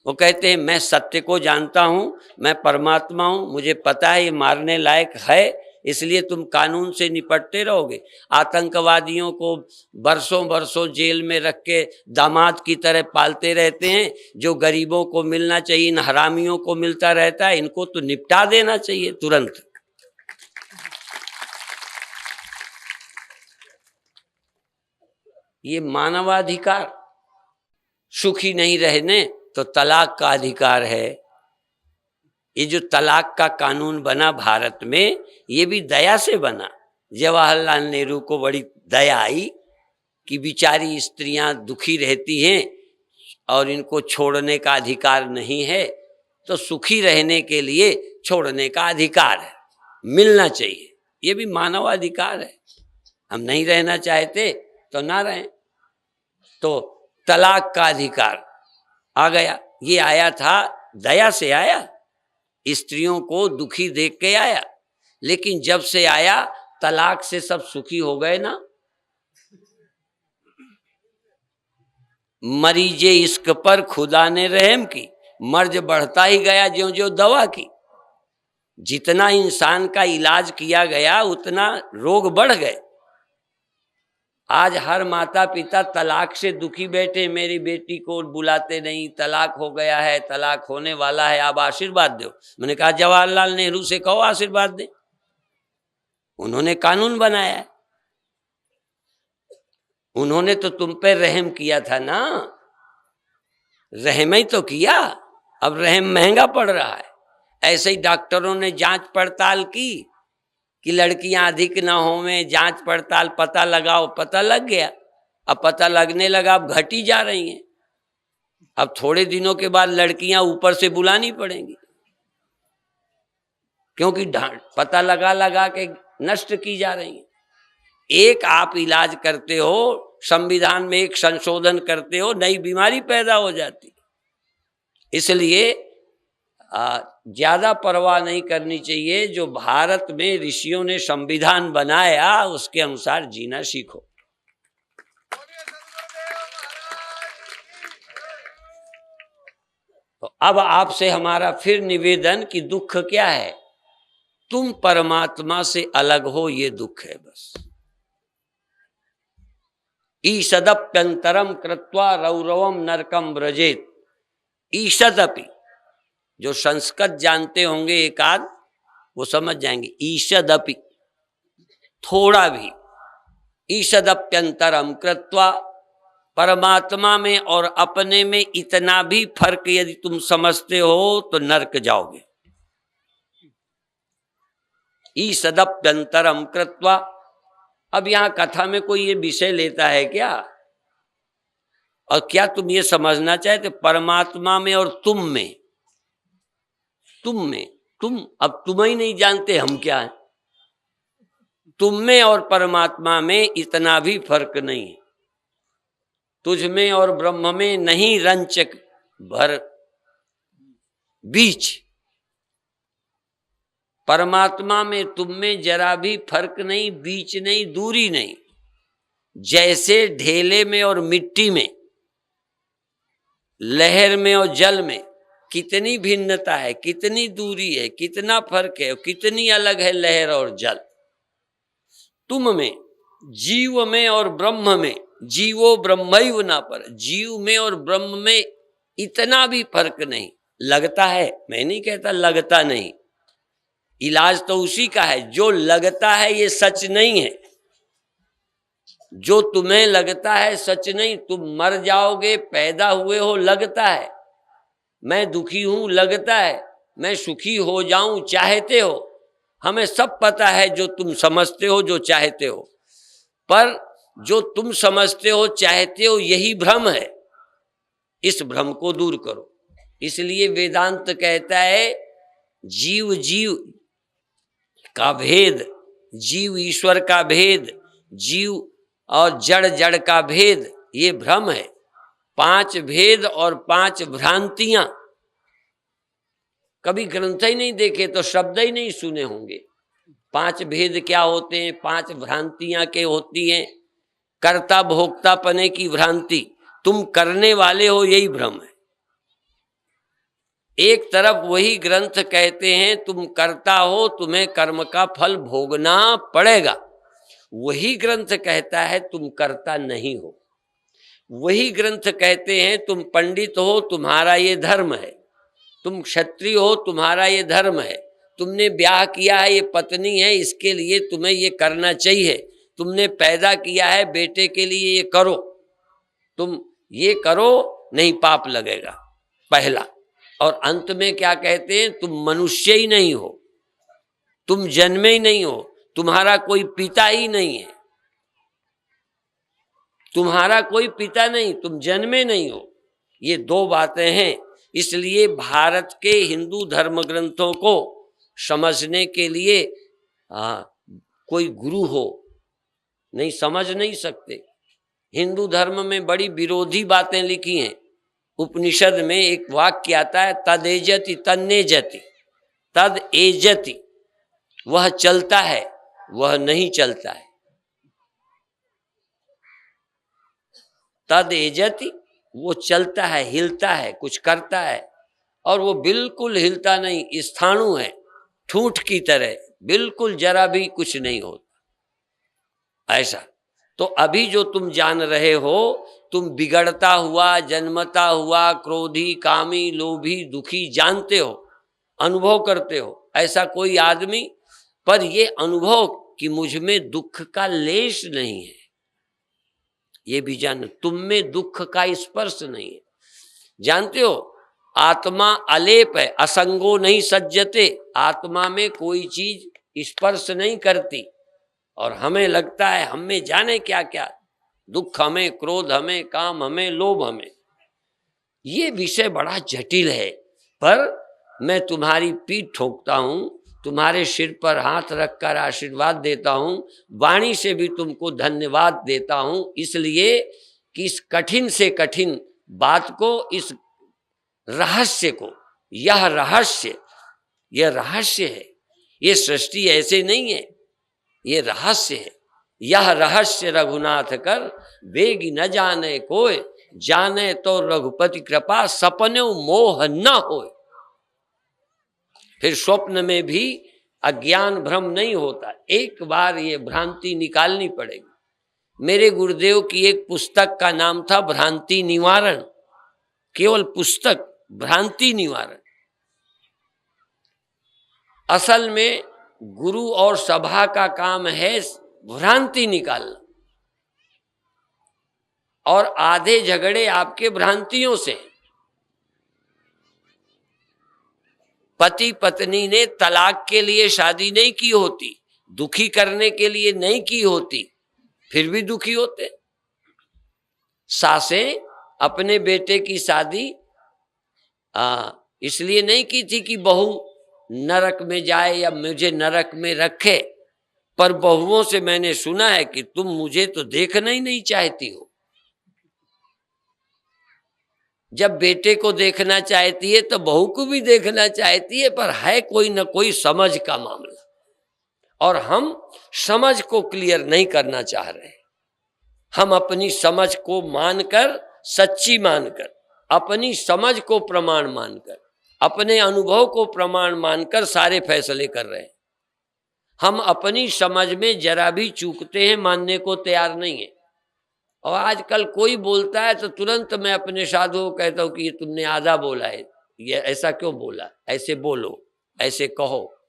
वो कहते हैं मैं सत्य को जानता हूं, मैं परमात्मा हूं, मुझे पता है ये मारने लायक है, इसलिए तुम कानून से निपटते रहोगे। आतंकवादियों को बरसों बरसों जेल में रख के दामाद की तरह पालते रहते हैं। जो गरीबों को मिलना चाहिए इन हरामियों को मिलता रहता है। इनको तो निपटा देना चाहिए तुरंत। ये मानवाधिकार। सुखी नहीं रहने तो तलाक का अधिकार है। ये जो तलाक का कानून बना भारत में, ये भी दया से बना। जवाहरलाल नेहरू को बड़ी दया आई कि बेचारी स्त्रियां दुखी रहती हैं और इनको छोड़ने का अधिकार नहीं है, तो सुखी रहने के लिए छोड़ने का अधिकार है, मिलना चाहिए। ये भी मानवाधिकार है। हम नहीं रहना चाहते तो ना रहें। तो तलाक का अधिकार आ गया। ये आया था दया से आया, स्त्रियों को दुखी देख के आया। लेकिन जब से आया तलाक से सब सुखी हो गए ना। मरीजे इश्क पर खुदा ने रहम की, मर्ज बढ़ता ही गया ज्यों ज्यों दवा की। जितना इंसान का इलाज किया गया उतना रोग बढ़ गए। आज हर माता पिता तलाक से दुखी बैठे, मेरी बेटी को बुलाते नहीं, तलाक हो गया है, तलाक होने वाला है, आप आशीर्वाद दो। मैंने कहा जवाहरलाल नेहरू से कहो आशीर्वाद दे, उन्होंने कानून बनाया है, उन्होंने तो तुम पे रहम किया था ना, रहम ही तो किया, अब रहम महंगा पड़ रहा है। ऐसे ही डॉक्टरों ने जांच पड़ताल की कि लड़कियां अधिक ना हो, में जांच पड़ताल पता लगाओ, पता लग गया। अब पता लगने लगा, अब घटी जा रही हैं, अब थोड़े दिनों के बाद लड़कियां ऊपर से बुलानी पड़ेंगी, क्योंकि पता लगा लगा के नष्ट की जा रही हैं। एक आप इलाज करते हो, संविधान में एक संशोधन करते हो, नई बीमारी पैदा हो जाती। इसलिए ज्यादा परवाह नहीं करनी चाहिए। जो भारत में ऋषियों ने संविधान बनाया उसके अनुसार जीना सीखो। तो अब आपसे हमारा फिर निवेदन कि दुख क्या है? तुम परमात्मा से अलग हो, ये दुख है बस। ईषदप्यंतरम कृत्वा रौरवम नरकम व्रजेत। ईषदपि, जो संस्कृत जानते होंगे एकाध वो समझ जाएंगे। ईषदपि, थोड़ा भी। ईषदप्यंतरम कृत्वा, परमात्मा में और अपने में इतना भी फर्क यदि तुम समझते हो तो नरक जाओगे। ईषदप्यंतरम कृत्वा। अब यहां कथा में कोई ये विषय लेता है क्या? और क्या तुम ये समझना चाहते परमात्मा में और तुम में, तुम अब तुम ही नहीं जानते हम क्या है। तुम में और परमात्मा में इतना भी फर्क नहीं है। तुझ में और ब्रह्म में नहीं रंचक भर बीच। परमात्मा में तुम में जरा भी फर्क नहीं, बीच नहीं, दूरी नहीं। जैसे ढेले में और मिट्टी में, लहर में और जल में कितनी भिन्नता है, कितनी दूरी है, कितना फर्क है, कितनी अलग है लहर और जल। तुम में, जीव में और ब्रह्म में, जीवो ब्रह्मैव न पर, जीव में और ब्रह्म में इतना भी फर्क नहीं। लगता है, मैं नहीं कहता लगता नहीं, इलाज तो उसी का है। जो लगता है ये सच नहीं है। जो तुम्हें लगता है सच नहीं। तुम मर जाओगे, पैदा हुए हो, लगता है। मैं दुखी हूं, लगता है। मैं सुखी हो जाऊं, चाहते हो। हमें सब पता है जो तुम समझते हो, जो चाहते हो। पर जो तुम समझते हो, चाहते हो, यही भ्रम है। इस भ्रम को दूर करो। इसलिए वेदांत कहता है जीव जीव का भेद, जीव ईश्वर का भेद, जीव और जड़ जड़ का भेद, ये भ्रम है। 5 भेद और 5 भ्रांतियां। कभी ग्रंथ ही नहीं देखे तो शब्द ही नहीं सुने होंगे। 5 भेद क्या होते हैं, 5 भ्रांतियां क्या होती हैं। कर्ता भोक्ता पने की भ्रांति, तुम करने वाले हो, यही भ्रम है। एक तरफ वही ग्रंथ कहते हैं तुम कर्ता हो, तुम्हें कर्म का फल भोगना पड़ेगा। वही ग्रंथ कहता है तुम कर्ता नहीं हो। वही ग्रंथ कहते हैं तुम पंडित हो, तुम्हारा ये धर्म है। तुम क्षत्रिय हो, तुम्हारा ये धर्म है। तुमने ब्याह किया है, ये पत्नी है, इसके लिए तुम्हें ये करना चाहिए। तुमने पैदा किया है, बेटे के लिए ये करो। तुम ये करो, नहीं पाप लगेगा, पहला। और अंत में क्या कहते हैं, तुम मनुष्य ही नहीं हो, तुम जन्मे ही नहीं हो, तुम्हारा कोई पिता ही नहीं है, तुम्हारा कोई पिता नहीं, तुम जन्मे नहीं हो। ये 2 बातें हैं। इसलिए भारत के हिंदू धर्म ग्रंथों को समझने के लिए कोई गुरु हो, नहीं समझ नहीं सकते। हिंदू धर्म में बड़ी विरोधी बातें लिखी हैं। उपनिषद में एक वाक्य आता है, तदेजति तन्नेजति, तद एजति, वह चलता है, वह नहीं चलता है। तद एजति, वो चलता है, हिलता है, कुछ करता है, और वो बिल्कुल हिलता नहीं, स्थाणु है, ठूंठ की तरह, बिल्कुल जरा भी कुछ नहीं होता। ऐसा तो अभी जो तुम जान रहे हो, तुम बिगड़ता हुआ, जन्मता हुआ, क्रोधी, कामी, लोभी, दुखी जानते हो, अनुभव करते हो। ऐसा कोई आदमी, पर ये अनुभव कि मुझ में दुख का लेश नहीं है, ये भी जान। तुम में दुख का स्पर्श नहीं है, जानते हो। आत्मा अलेप है, असंगो नहीं सज्जते। आत्मा में कोई चीज स्पर्श नहीं करती, और हमें लगता है हमें जाने क्या क्या, दुख हमें, क्रोध हमें, काम हमें, लोभ हमें। ये विषय बड़ा जटिल है, पर मैं तुम्हारी पीठ ठोकता हूं, तुम्हारे सिर पर हाथ रखकर आशीर्वाद देता हूं, वाणी से भी तुमको धन्यवाद देता हूं, इसलिए कि इस कठिन से कठिन बात को, इस रहस्य को, यह रहस्य है। ये सृष्टि ऐसे नहीं है, ये रहस्य है। यह रहस्य रघुनाथ कर, वेगी न जाने कोय, जाने तो रघुपति कृपा, सपने मोह न होए। फिर स्वप्न में भी अज्ञान भ्रम नहीं होता, एक बार ये भ्रांति निकालनी पड़ेगी। मेरे गुरुदेव की एक पुस्तक का नाम था भ्रांति निवारण, केवल पुस्तक, भ्रांति निवारण। असल में गुरु और सभा का काम है भ्रांति निकालना, और आधे झगड़े आपके भ्रांतियों से। पति पत्नी ने तलाक के लिए शादी नहीं की होती, दुखी करने के लिए नहीं की होती, फिर भी दुखी होते। सासें अपने बेटे की शादी इसलिए नहीं की थी कि बहू नरक में जाए या मुझे नरक में रखे, पर बहुओं से मैंने सुना है कि तुम मुझे तो देखना ही नहीं चाहती हो। जब बेटे को देखना चाहती है तो बहू को भी देखना चाहती है, पर है कोई न कोई समझ का मामला, और हम समझ को क्लियर नहीं करना चाह रहे। हम अपनी समझ को मानकर, सच्ची मानकर, अपनी समझ को प्रमाण मानकर, अपने अनुभव को प्रमाण मानकर सारे फैसले कर रहे हैं। हम अपनी समझ में जरा भी चूकते हैं, मानने को तैयार नहीं है। और आजकल कोई बोलता है तो तुरंत मैं अपने साधुओं को कहता हूं कि ये तुमने आधा बोला है, ये ऐसा क्यों बोला, ऐसे बोलो, ऐसे कहो,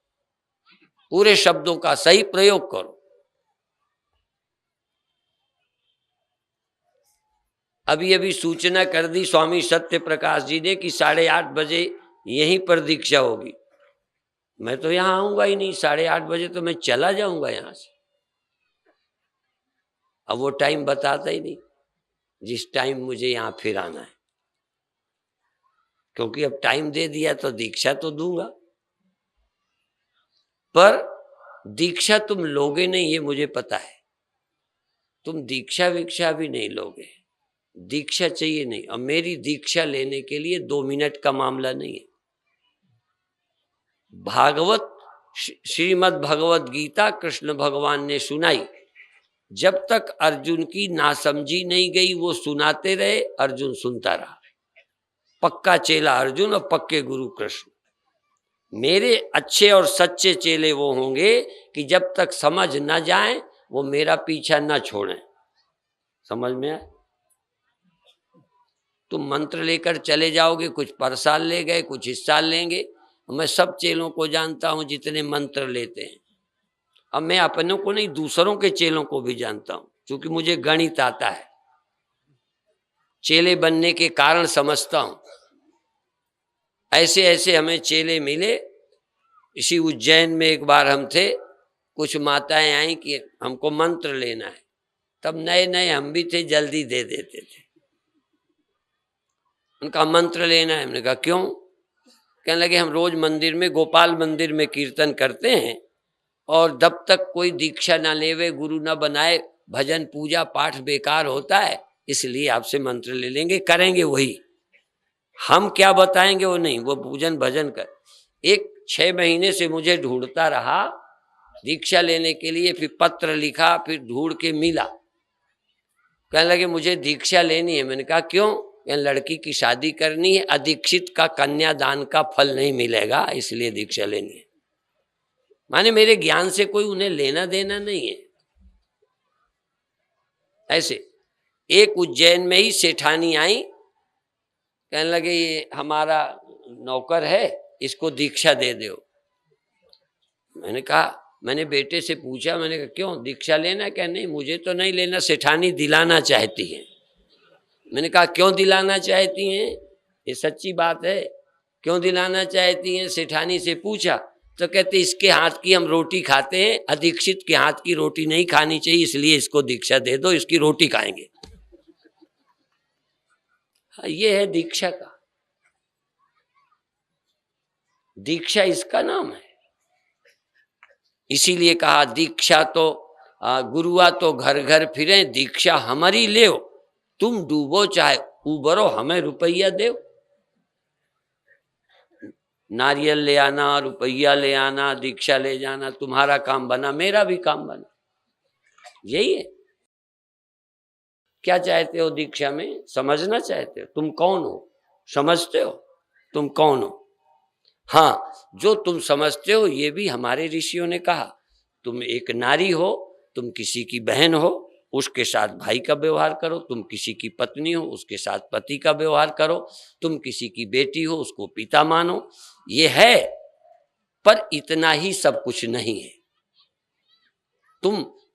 पूरे शब्दों का सही प्रयोग करो। अभी अभी सूचना कर दी स्वामी सत्य प्रकाश जी ने कि 8:30 बजे यहीं पर दीक्षा होगी। मैं तो यहां आऊंगा ही नहीं, 8:30 बजे तो मैं चला जाऊंगा यहां से। अब वो टाइम बताता ही नहीं जिस टाइम मुझे यहां फिर आना है, क्योंकि अब टाइम दे दिया तो दीक्षा तो दूंगा, पर दीक्षा तुम लोगे नहीं ये मुझे पता है। तुम दीक्षा वीक्षा भी नहीं लोगे, दीक्षा चाहिए नहीं। और मेरी दीक्षा लेने के लिए 2 मिनट का मामला नहीं है। भागवत, श्रीमद् भगवत गीता कृष्ण भगवान ने सुनाई, जब तक अर्जुन की नासमझी नहीं गई वो सुनाते रहे, अर्जुन सुनता रहा। पक्का चेला अर्जुन और पक्के गुरु कृष्ण। मेरे अच्छे और सच्चे चेले वो होंगे कि जब तक समझ न जाए वो मेरा पीछा न छोड़ें। समझ में आए? तुम मंत्र लेकर चले जाओगे, कुछ पर साल ले गए, कुछ इस साल लेंगे। मैं सब चेलों को जानता हूं जितने मंत्र लेते हैं। अब मैं अपनों को नहीं, दूसरों के चेलों को भी जानता हूं, क्योंकि मुझे गणित आता है, चेले बनने के कारण समझता हूं। ऐसे ऐसे हमें चेले मिले। इसी उज्जैन में एक बार हम थे, कुछ माताएं आई कि हमको मंत्र लेना है। तब नए नए हम भी थे, जल्दी दे देते थे। उनका मंत्र लेना है। हमने कहा क्यों? कहने लगे हम रोज मंदिर में, गोपाल मंदिर में कीर्तन करते हैं, और जब तक कोई दीक्षा ना लेवे, गुरु ना बनाए, भजन पूजा पाठ बेकार होता है, इसलिए आपसे मंत्र ले लेंगे, करेंगे वही, हम क्या बताएंगे वो नहीं, वो पूजन भजन कर। एक 6 महीने से मुझे ढूंढता रहा दीक्षा लेने के लिए, फिर पत्र लिखा, फिर ढूंढ के मिला। कहने लगे मुझे दीक्षा लेनी है। मैंने कहा क्यों? या लड़की की शादी करनी है, अदीक्षित का कन्यादान का फल नहीं मिलेगा, इसलिए दीक्षा लेनी है। माने मेरे ज्ञान से कोई उन्हें लेना देना नहीं है। ऐसे एक उज्जैन में ही सेठानी आई, कहने लगे ये हमारा नौकर है, इसको दीक्षा दे दो। मैंने कहा, मैंने बेटे से पूछा, मैंने कहा क्यों दीक्षा लेना? क्या नहीं, मुझे तो नहीं लेना, सेठानी दिलाना चाहती है। मैंने कहा क्यों दिलाना चाहती हैं? ये सच्ची बात है, क्यों दिलाना चाहती हैं? सेठानी से पूछा तो कहते इसके हाथ की हम रोटी खाते हैं, अदीक्षित के हाथ की रोटी नहीं खानी चाहिए, इसलिए इसको दीक्षा दे दो, इसकी रोटी खाएंगे। हाँ, ये है दीक्षा का, दीक्षा इसका नाम है। इसीलिए कहा दीक्षा तो गुरुआ तो घर घर फिरे, दीक्षा हमारी ले, तुम डूबो चाहे उबरो, हमें रुपया दो। नारियल ले आना, रुपया ले आना, दीक्षा ले जाना, तुम्हारा काम बना, मेरा भी काम बना। यही है। क्या चाहते हो दीक्षा में? समझना चाहते हो तुम कौन हो? समझते हो तुम कौन हो? हाँ, जो तुम समझते हो ये भी हमारे ऋषियों ने कहा। तुम एक नारी हो, तुम किसी की बहन हो, उसके साथ भाई का व्यवहार करो। तुम किसी की पत्नी हो, उसके साथ पति का व्यवहार करो। तुम किसी की बेटी हो, उसको पिता मानो। ये है, पर इतना ही सब कुछ नहीं है।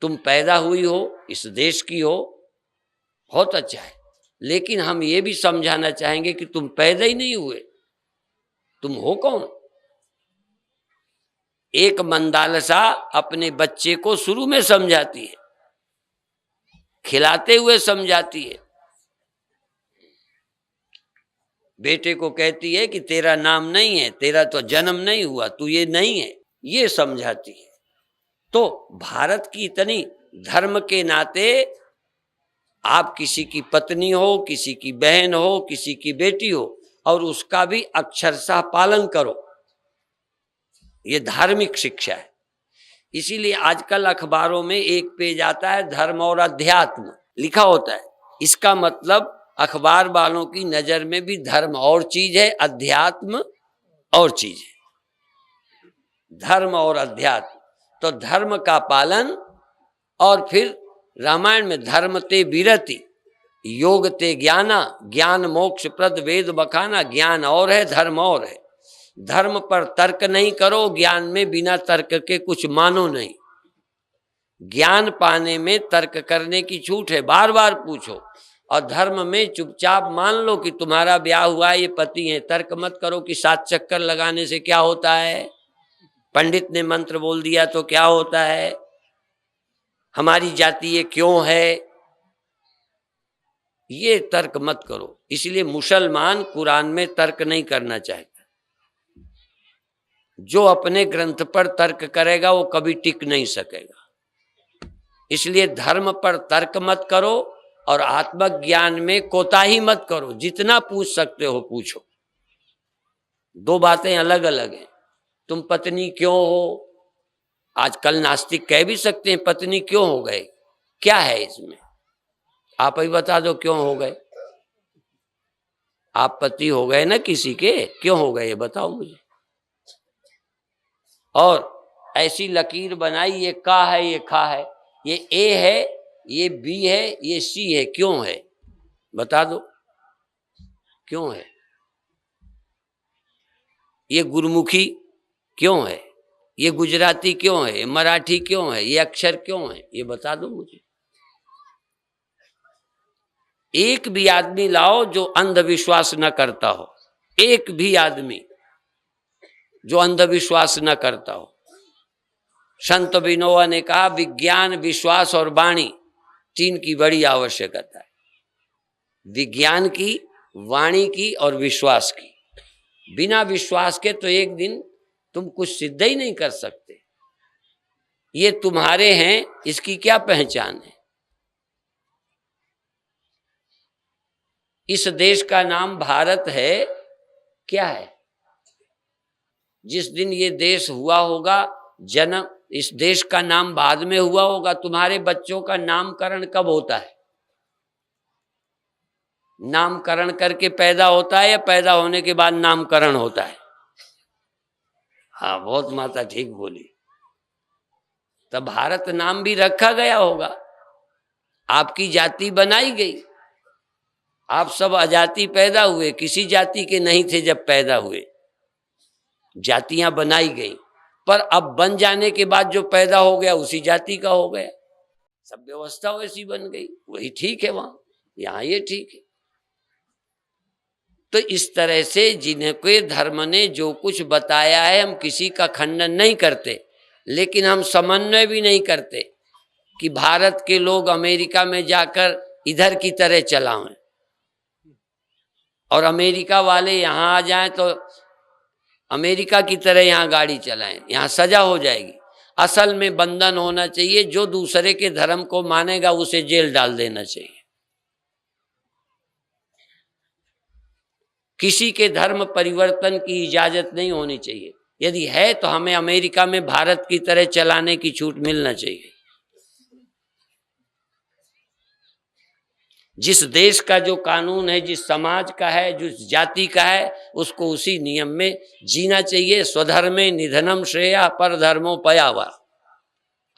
तुम पैदा हुई हो, इस देश की हो, बहुत अच्छा है, लेकिन हम ये भी समझाना चाहेंगे कि तुम पैदा ही नहीं हुए, तुम हो कौन? एक मंदालसा अपने बच्चे को शुरू में समझाती है, खिलाते हुए समझाती है। बेटे को कहती है कि तेरा नाम नहीं है, तेरा तो जन्म नहीं हुआ, तू ये नहीं है, ये समझाती है। तो भारत की इतनी धर्म के नाते आप किसी की पत्नी हो, किसी की बहन हो, किसी की बेटी हो, और उसका भी अक्षरशः पालन करो, ये धार्मिक शिक्षा है। इसीलिए आजकल अखबारों में एक पेज आता है धर्म और अध्यात्म लिखा होता है। इसका मतलब अखबार वालों की नजर में भी धर्म और चीज है, अध्यात्म और चीज है। धर्म और अध्यात्म, तो धर्म का पालन, और फिर रामायण में धर्म ते विरति, योग ते ज्ञाना, ज्ञान मोक्ष प्रद वेद बखाना। ज्ञान और है, धर्म और है। धर्म पर तर्क नहीं करो, ज्ञान में बिना तर्क के कुछ मानो नहीं। ज्ञान पाने में तर्क करने की छूट है, बार बार पूछो। और धर्म में चुपचाप मान लो कि तुम्हारा ब्याह हुआ, ये पति है। तर्क मत करो कि 7 चक्कर लगाने से क्या होता है, पंडित ने मंत्र बोल दिया तो क्या होता है, हमारी जाति ये क्यों है, ये तर्क मत करो। इसलिए मुसलमान कुरान में तर्क नहीं करना चाहता। जो अपने ग्रंथ पर तर्क करेगा वो कभी टिक नहीं सकेगा। इसलिए धर्म पर तर्क मत करो, और आत्मज्ञान में कोताही मत करो। जितना पूछ सकते हो पूछो। 2 बातें अलग अलग हैं। तुम पत्नी क्यों हो, आजकल नास्तिक कह भी सकते हैं पत्नी क्यों हो गए, क्या है इसमें? आप ही बता दो क्यों हो गए। आप पति हो गए ना किसी के, क्यों हो गए ये बताओ मुझे। और ऐसी लकीर बनाई, ये का है, ये खा है, ये ए है, ये बी है, ये सी है, क्यों है बता दो क्यों है। ये गुरमुखी क्यों है, ये गुजराती क्यों है, ये मराठी क्यों है, ये अक्षर क्यों है, ये बता दो मुझे। एक भी आदमी लाओ जो अंधविश्वास न करता हो, एक भी आदमी जो अंधविश्वास न करता हो। संत विनोबा ने कहा विज्ञान, विश्वास और वाणी 3 की बड़ी आवश्यकता है। विज्ञान की, वाणी की और विश्वास की। बिना विश्वास के तो एक दिन तुम कुछ सिद्ध ही नहीं कर सकते। ये तुम्हारे हैं, इसकी क्या पहचान है? इस देश का नाम भारत है, क्या है? जिस दिन ये देश हुआ होगा जन्म, इस देश का नाम बाद में हुआ होगा। तुम्हारे बच्चों का नामकरण कब होता है? नामकरण करके पैदा होता है या पैदा होने के बाद नामकरण होता है? हाँ, बहुत माता ठीक बोली। तब भारत नाम भी रखा गया होगा। आपकी जाति बनाई गई, आप सब अजाति पैदा हुए, किसी जाति के नहीं थे जब पैदा हुए, जातियां बनाई गई, पर अब बन जाने के बाद जो पैदा हो गया उसी जाति का हो गया, सब व्यवस्था वैसी बन गई, वही ठीक है वहां, यहां ये ठीक है। तो इस तरह से जिनके धर्म ने जो कुछ बताया है, हम किसी का खंडन नहीं करते, लेकिन हम समन्वय भी नहीं करते कि भारत के लोग अमेरिका में जाकर इधर की तरह चलाएं और अमेरिका वाले यहां आ जाएं तो अमेरिका की तरह यहां गाड़ी चलाएं, यहां सजा हो जाएगी। असल में बंधन होना चाहिए, जो दूसरे के धर्म को मानेगा उसे जेल डाल देना चाहिए। किसी के धर्म परिवर्तन की इजाजत नहीं होनी चाहिए, यदि है तो हमें अमेरिका में भारत की तरह चलाने की छूट मिलना चाहिए। जिस देश का जो कानून है, जिस समाज का है, जिस जाति का है, उसको उसी नियम में जीना चाहिए। स्वधर्मे निधनम श्रेया पर धर्मो पयावा।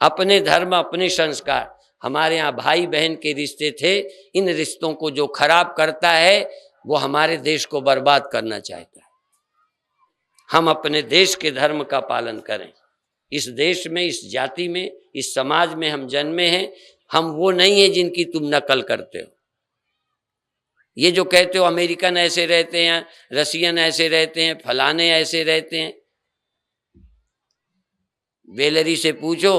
अपने धर्म अपने संस्कार। हमारे यहाँ भाई बहन के रिश्ते थे, इन रिश्तों को जो खराब करता है वो हमारे देश को बर्बाद करना चाहता है। हम अपने देश के धर्म का पालन करें। इस देश में, इस जाति में, इस समाज में हम जन्मे हैं। हम वो नहीं है जिनकी तुम नकल करते हो। ये जो कहते हो अमेरिकन ऐसे रहते हैं, रसियन ऐसे रहते हैं, फलाने ऐसे रहते हैं, बेलरी से पूछो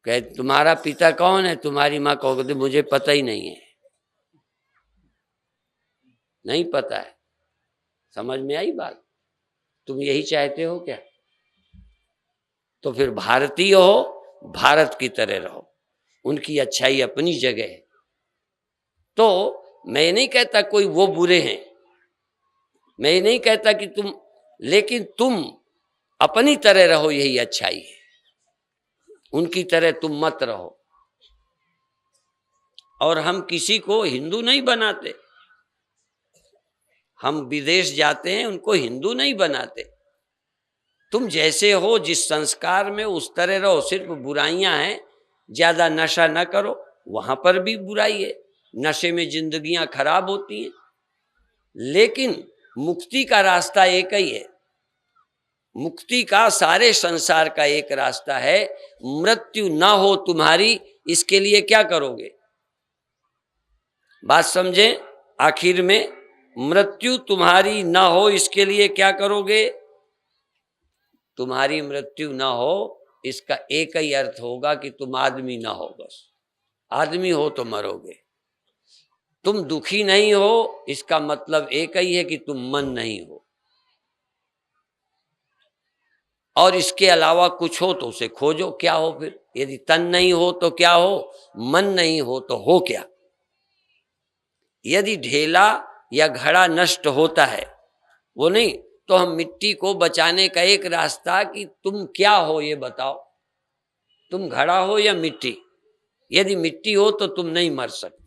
कह तुम्हारा पिता कौन है, तुम्हारी माँ कौन, कहते मुझे पता ही नहीं है, नहीं पता है। समझ में आई बात? तुम यही चाहते हो क्या? तो फिर भारतीय हो, भारत की तरह रहो, उनकी अच्छाई अपनी जगह है। तो मैं नहीं कहता कोई वो बुरे हैं, मैं नहीं कहता कि तुम, लेकिन तुम अपनी तरह रहो, यही अच्छाई है। उनकी तरह तुम मत रहो। और हम किसी को हिंदू नहीं बनाते, हम विदेश जाते हैं उनको हिंदू नहीं बनाते। तुम जैसे हो, जिस संस्कार में, उस तरह रहो। सिर्फ बुराइयां हैं, ज्यादा नशा न करो, वहां पर भी बुराई है, नशे में जिंदगियां खराब होती हैं। लेकिन मुक्ति का रास्ता एक ही है, मुक्ति का सारे संसार का एक रास्ता है। मृत्यु ना हो तुम्हारी, इसके लिए क्या करोगे? बात समझे? आखिर में मृत्यु तुम्हारी ना हो, इसके लिए क्या करोगे? तुम्हारी मृत्यु ना हो, इसका एक ही अर्थ होगा कि तुम आदमी ना हो। बस आदमी हो तो मरोगे। तुम दुखी नहीं हो, इसका मतलब एक ही है कि तुम मन नहीं हो। और इसके अलावा कुछ हो तो उसे खोजो, क्या हो फिर? यदि तन नहीं हो तो क्या हो? मन नहीं हो तो हो क्या? यदि ढेला या घड़ा नष्ट होता है, वो नहीं, तो हम मिट्टी को बचाने का एक रास्ता कि तुम क्या हो ये बताओ, तुम घड़ा हो या मिट्टी? यदि मिट्टी हो तो तुम नहीं मर सकते।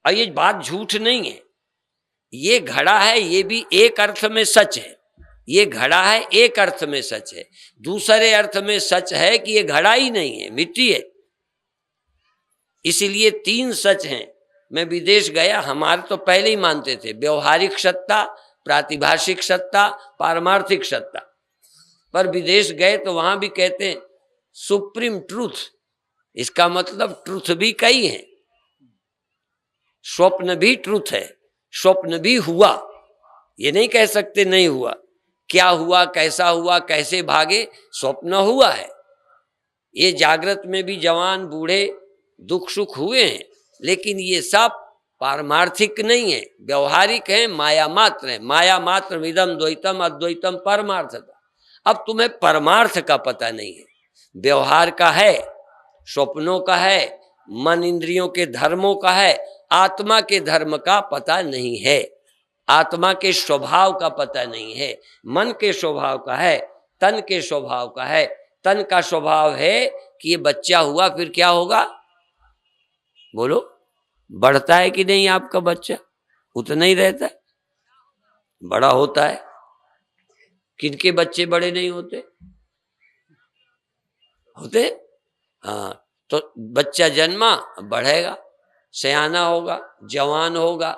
और ये बात झूठ नहीं है, ये घड़ा है, ये भी एक अर्थ में सच है। ये घड़ा है, एक अर्थ में सच है। दूसरे अर्थ में सच है कि ये घड़ा ही नहीं है, मिट्टी है। इसीलिए तीन सच हैं। मैं विदेश गया, हमारे तो पहले ही मानते थे व्यवहारिक सत्ता, प्रातिभाषिक सत्ता, पारमार्थिक सत्ता। पर विदेश गए तो वहां भी कहते हैं सुप्रीम ट्रूथ। इसका मतलब ट्रूथ भी कई है, स्वप्न भी ट्रूथ है, स्वप्न भी हुआ, ये नहीं कह सकते नहीं हुआ। क्या हुआ, कैसा हुआ, कैसे भागे, स्वप्न हुआ है। ये जागृत में भी जवान बूढ़े दुख सुख हुए हैं, लेकिन ये सब पारमार्थिक नहीं है, व्यवहारिक है, माया मात्र है। माया मात्र विदम द्वैतम अद्वैतम परमार्थता। अब तुम्हें परमार्थ का पता नहीं है, व्यवहार का है, स्वप्नों का है, मन इंद्रियों के धर्मों का है, आत्मा के धर्म का पता नहीं है, आत्मा के स्वभाव का पता नहीं है। मन के स्वभाव का है, तन के स्वभाव का है। तन का स्वभाव है कि ये बच्चा हुआ फिर क्या होगा? बोलो, बढ़ता है कि नहीं आपका बच्चा? उतना ही रहता है, बड़ा होता है। किनके बच्चे बड़े नहीं होते? होते? हाँ, तो बच्चा जन्मा, बढ़ेगा, सयाना होगा, जवान होगा,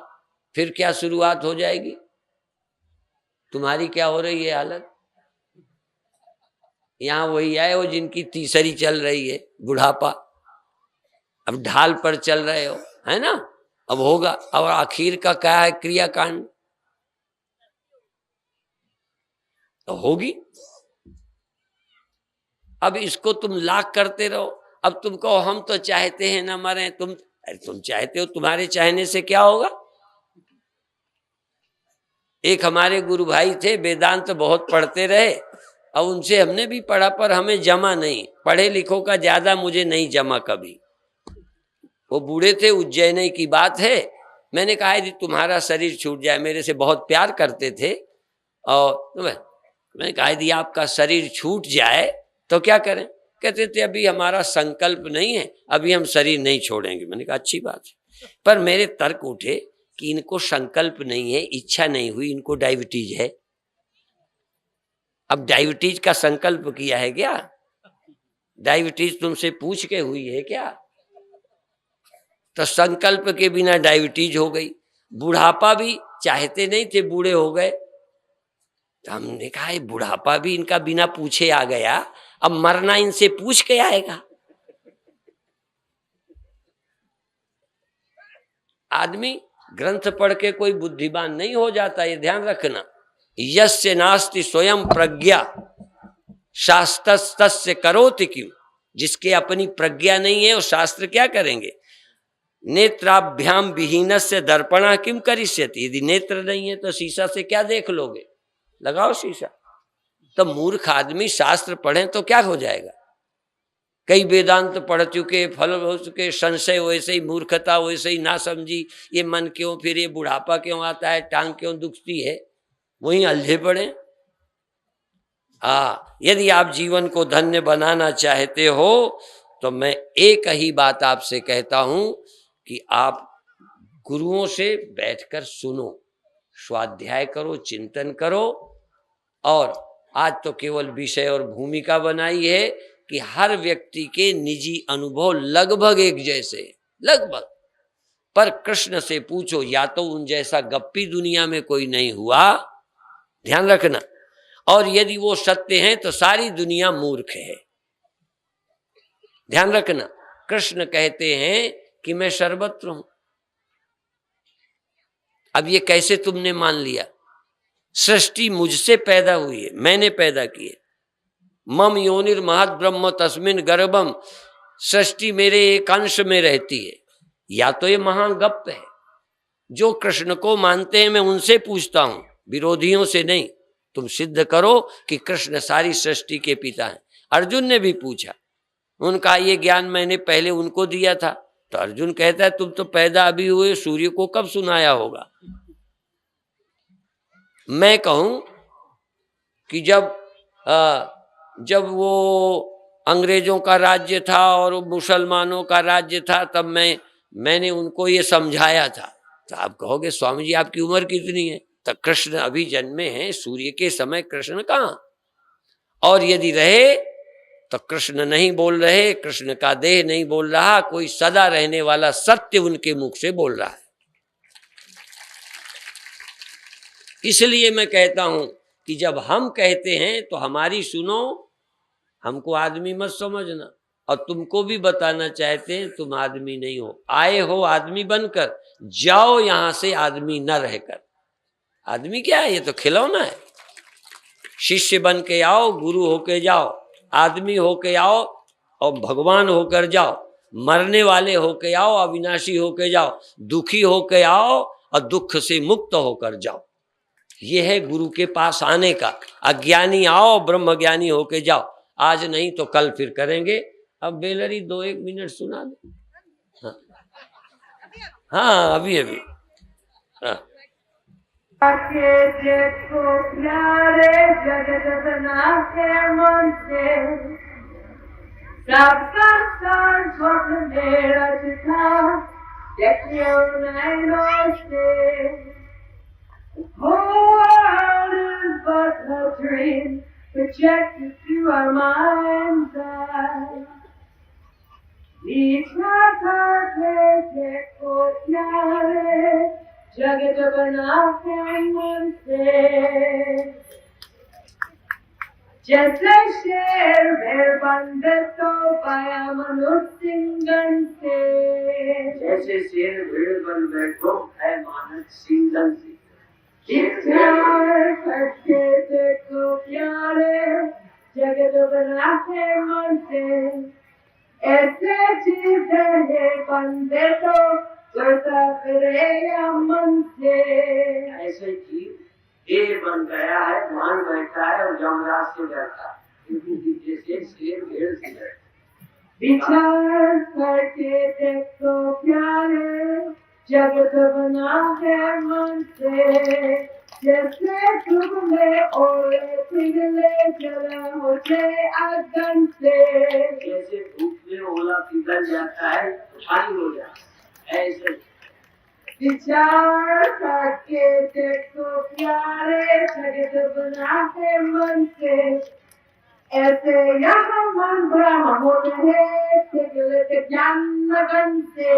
फिर क्या शुरुआत हो जाएगी? तुम्हारी क्या हो रही है हालत? यहाँ वही आए हो जिनकी तीसरी चल रही है, बुढ़ापा। अब ढाल पर चल रहे हो, है ना? अब होगा। और आखिर का क्या है? क्रियाकांड तो होगी। अब इसको तुम लाख करते रहो। अब तुम कहो हम तो चाहते हैं ना मरे, तुम चाहते हो, तुम्हारे चाहने से क्या होगा? एक हमारे गुरु भाई थे, वेदांत तो बहुत पढ़ते रहे और उनसे हमने भी पढ़ा, पर हमें जमा नहीं। पढ़े लिखों का ज्यादा मुझे नहीं जमा कभी। वो बूढ़े थे, उज्जैन की बात है। मैंने कहा यदि तुम्हारा शरीर छूट जाए, मेरे से बहुत प्यार करते थे, और मैंने कहा यदि आपका शरीर छूट जाए तो क्या करें? कहते थे अभी हमारा संकल्प नहीं है, अभी हम शरीर नहीं छोड़ेंगे। मैंने कहा अच्छी बात है, पर मेरे तर्क उठे कि इनको संकल्प नहीं है, इच्छा नहीं हुई, इनको डायबिटीज है। अब डायबिटीज का संकल्प किया है क्या? डायबिटीज तुमसे पूछ के हुई है क्या? तो संकल्प के बिना डायबिटीज हो गई। बुढ़ापा भी चाहते नहीं थे, बूढ़े हो गए। तो हमने कहा ये बुढ़ापा भी इनका बिना पूछे आ गया, अब मरना इनसे पूछ के आएगा। आदमी ग्रंथ पढ़ के कोई बुद्धिमान नहीं हो जाता, ये ध्यान रखना। यस्य नास्ति स्वयं प्रज्ञा शास्त्रस्य करोति किम। जिसके अपनी प्रज्ञा नहीं है वो शास्त्र क्या करेंगे? नेत्राभ्याम विहीनस्य दर्पणा किम करिष्यति। यदि नेत्र नहीं है तो शीशा से क्या देख लोगे? लगाओ शीशा। तो मूर्ख आदमी शास्त्र पढ़े तो क्या हो जाएगा? कई वेदांत पढ़ चुके, फल हो चुके, संशय वैसे ही, मूर्खता वैसे ही, ना समझी, ये मन क्यों, फिर ये बुढ़ापा क्यों आता है, टांग क्यों दुखती है, वहीं अल्झे पड़े। यदि आप जीवन को धन्य बनाना चाहते हो तो मैं एक ही बात आपसे कहता हूं कि आप गुरुओं से बैठकर सुनो, स्वाध्याय करो, चिंतन करो। और आज तो केवल विषय और भूमिका बनाई है कि हर व्यक्ति के निजी अनुभव लगभग एक जैसे, लगभग। पर कृष्ण से पूछो, या तो उन जैसा गप्पी दुनिया में कोई नहीं हुआ, ध्यान रखना, और यदि वो सत्य हैं तो सारी दुनिया मूर्ख है। ध्यान रखना, कृष्ण कहते हैं कि मैं सर्वत्र हूं। अब ये कैसे तुमने मान लिया? सृष्टि मुझसे पैदा हुई है, मैंने पैदा की है। मम योनिर महद ब्रह्म तस्मिन गर्भम। सृष्टि मेरे एक अंश में रहती है। या तो ये महान गप है। जो कृष्ण को मानते हैं मैं उनसे पूछता हूं, विरोधियों से नहीं। तुम सिद्ध करो कि कृष्ण सारी सृष्टि के पिता हैं। अर्जुन ने भी पूछा, उनका ये ज्ञान मैंने पहले उनको दिया था। तो अर्जुन कहता है तुम तो पैदा अभी हुए, सूर्य को कब सुनाया होगा? मैं कहूं कि जब वो अंग्रेजों का राज्य था और मुसलमानों का राज्य था, तब मैंने उनको ये समझाया था। तो आप कहोगे स्वामी जी आपकी उम्र कितनी है? तो कृष्ण अभी जन्मे हैं, सूर्य के समय कृष्ण कहाँ? और यदि रहे तो कृष्ण नहीं बोल रहे, कृष्ण का देह नहीं बोल रहा, कोई सदा रहने वाला सत्य उनके मुख से बोल रहा है। इसलिए मैं कहता हूं कि जब हम कहते हैं तो हमारी सुनो, हमको आदमी मत समझना। और तुमको भी बताना चाहते हैं तुम आदमी नहीं हो, आए हो आदमी बनकर, जाओ यहां से आदमी न रहकर। आदमी क्या है? ये तो खिलौना है। शिष्य बन के आओ, गुरु होके जाओ, आदमी होके आओ और भगवान होकर जाओ, मरने वाले होके आओ, अविनाशी होके जाओ, दुखी होके आओ और दुख से मुक्त होकर जाओ। ये है गुरु के पास आने का। अज्ञानी आओ, ब्रह्म ज्ञानी होके जाओ। आज नहीं तो कल फिर करेंगे। अब बेलरी 2-1 मिनट सुना दे। हाँ अभी हाँ। देखो प्यारे जगत बना के मन से सबका सर्वस्व मेरा था, देखियो नैनों से world is but a dream projected through our mind's eye. इच्छा करते देखो प्यारे जगत बनाते मन से जैसे शेर भेड़ बंद तो पाया मनुष्य सिंगन से जैसे शेर भेड़ बन बैठो है मानस सिंगन से इच्छा करके देखो प्यारे जगत बनाते मन से ऐसे चीज है बंदे तो करता करे या मन से ऐसे जीव शेर बन गया है, मान बैठा है और यमराज से डरता है, क्योंकि जैसे शेर भेड़ से डरता। विचार करके देखो प्यारे जगत बना है मन से जैसे तुमने ओले पिघले जला होते अगन से जैसे धूप में ओला पिघल जाता है पानी हो जाता है, ऐसे विचार करके देखो प्यारे जगत बना है मन से ऐसे यहाँ मन ब्रह्म है पिघले ज्ञान लगन से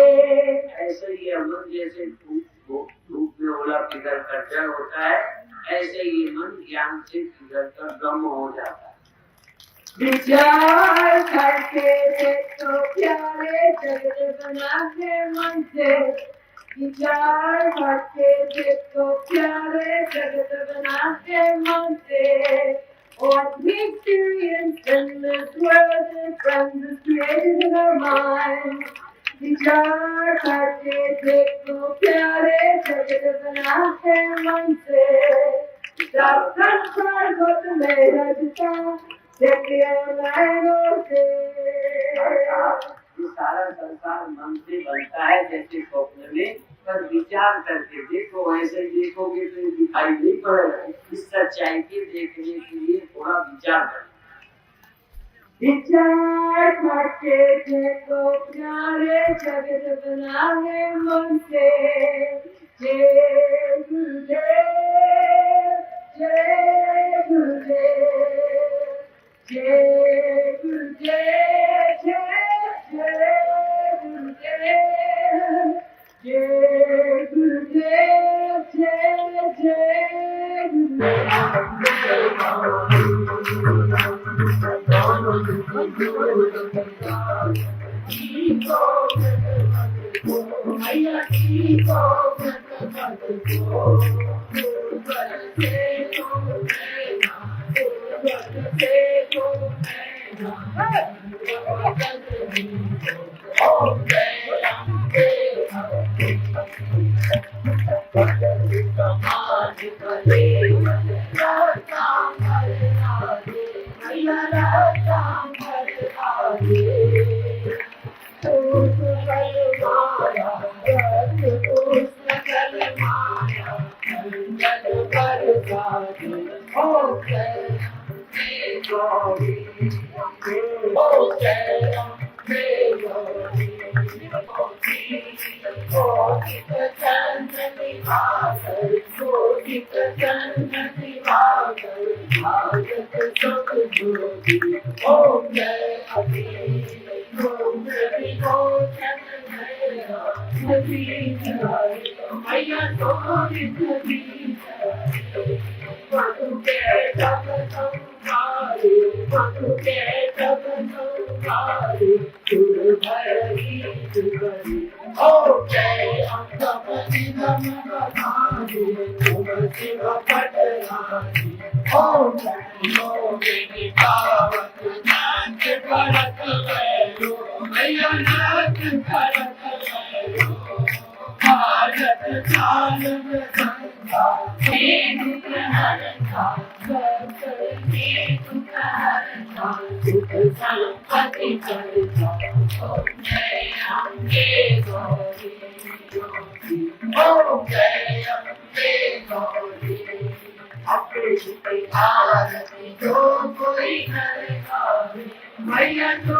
ऐसे ही मन जैसे धूप में ओला पिघल कर जड़ होता है, ऐसे ही मन ज्ञान से पिघल कर ब्रह्म हो जाता है। विचार करके देखो प्यारे जगत बना है मन से विचार करके देखो प्यारे जगत बना है मन से What we experience in this world is from the created in our mind. विचार करके देखो प्यारे जगत बना है मन से सब संसार को तुम्हें रचता देखिए नैनों से ये सारा संसार मन से बनता है जैसे स्वप्न में, पर विचार करके देखो, ऐसे देखोगे तो ये दिखाई नहीं पड़ेगा। इस सच्चाई के देखने के लिए थोड़ा विचार करें। विचार करके देखो प्यारे जगत बना है मन से जय गुरुदेव जय गुरुदेव जय गुरुदेव जय गुरुदेव जय गुरुदेव जय मैया तो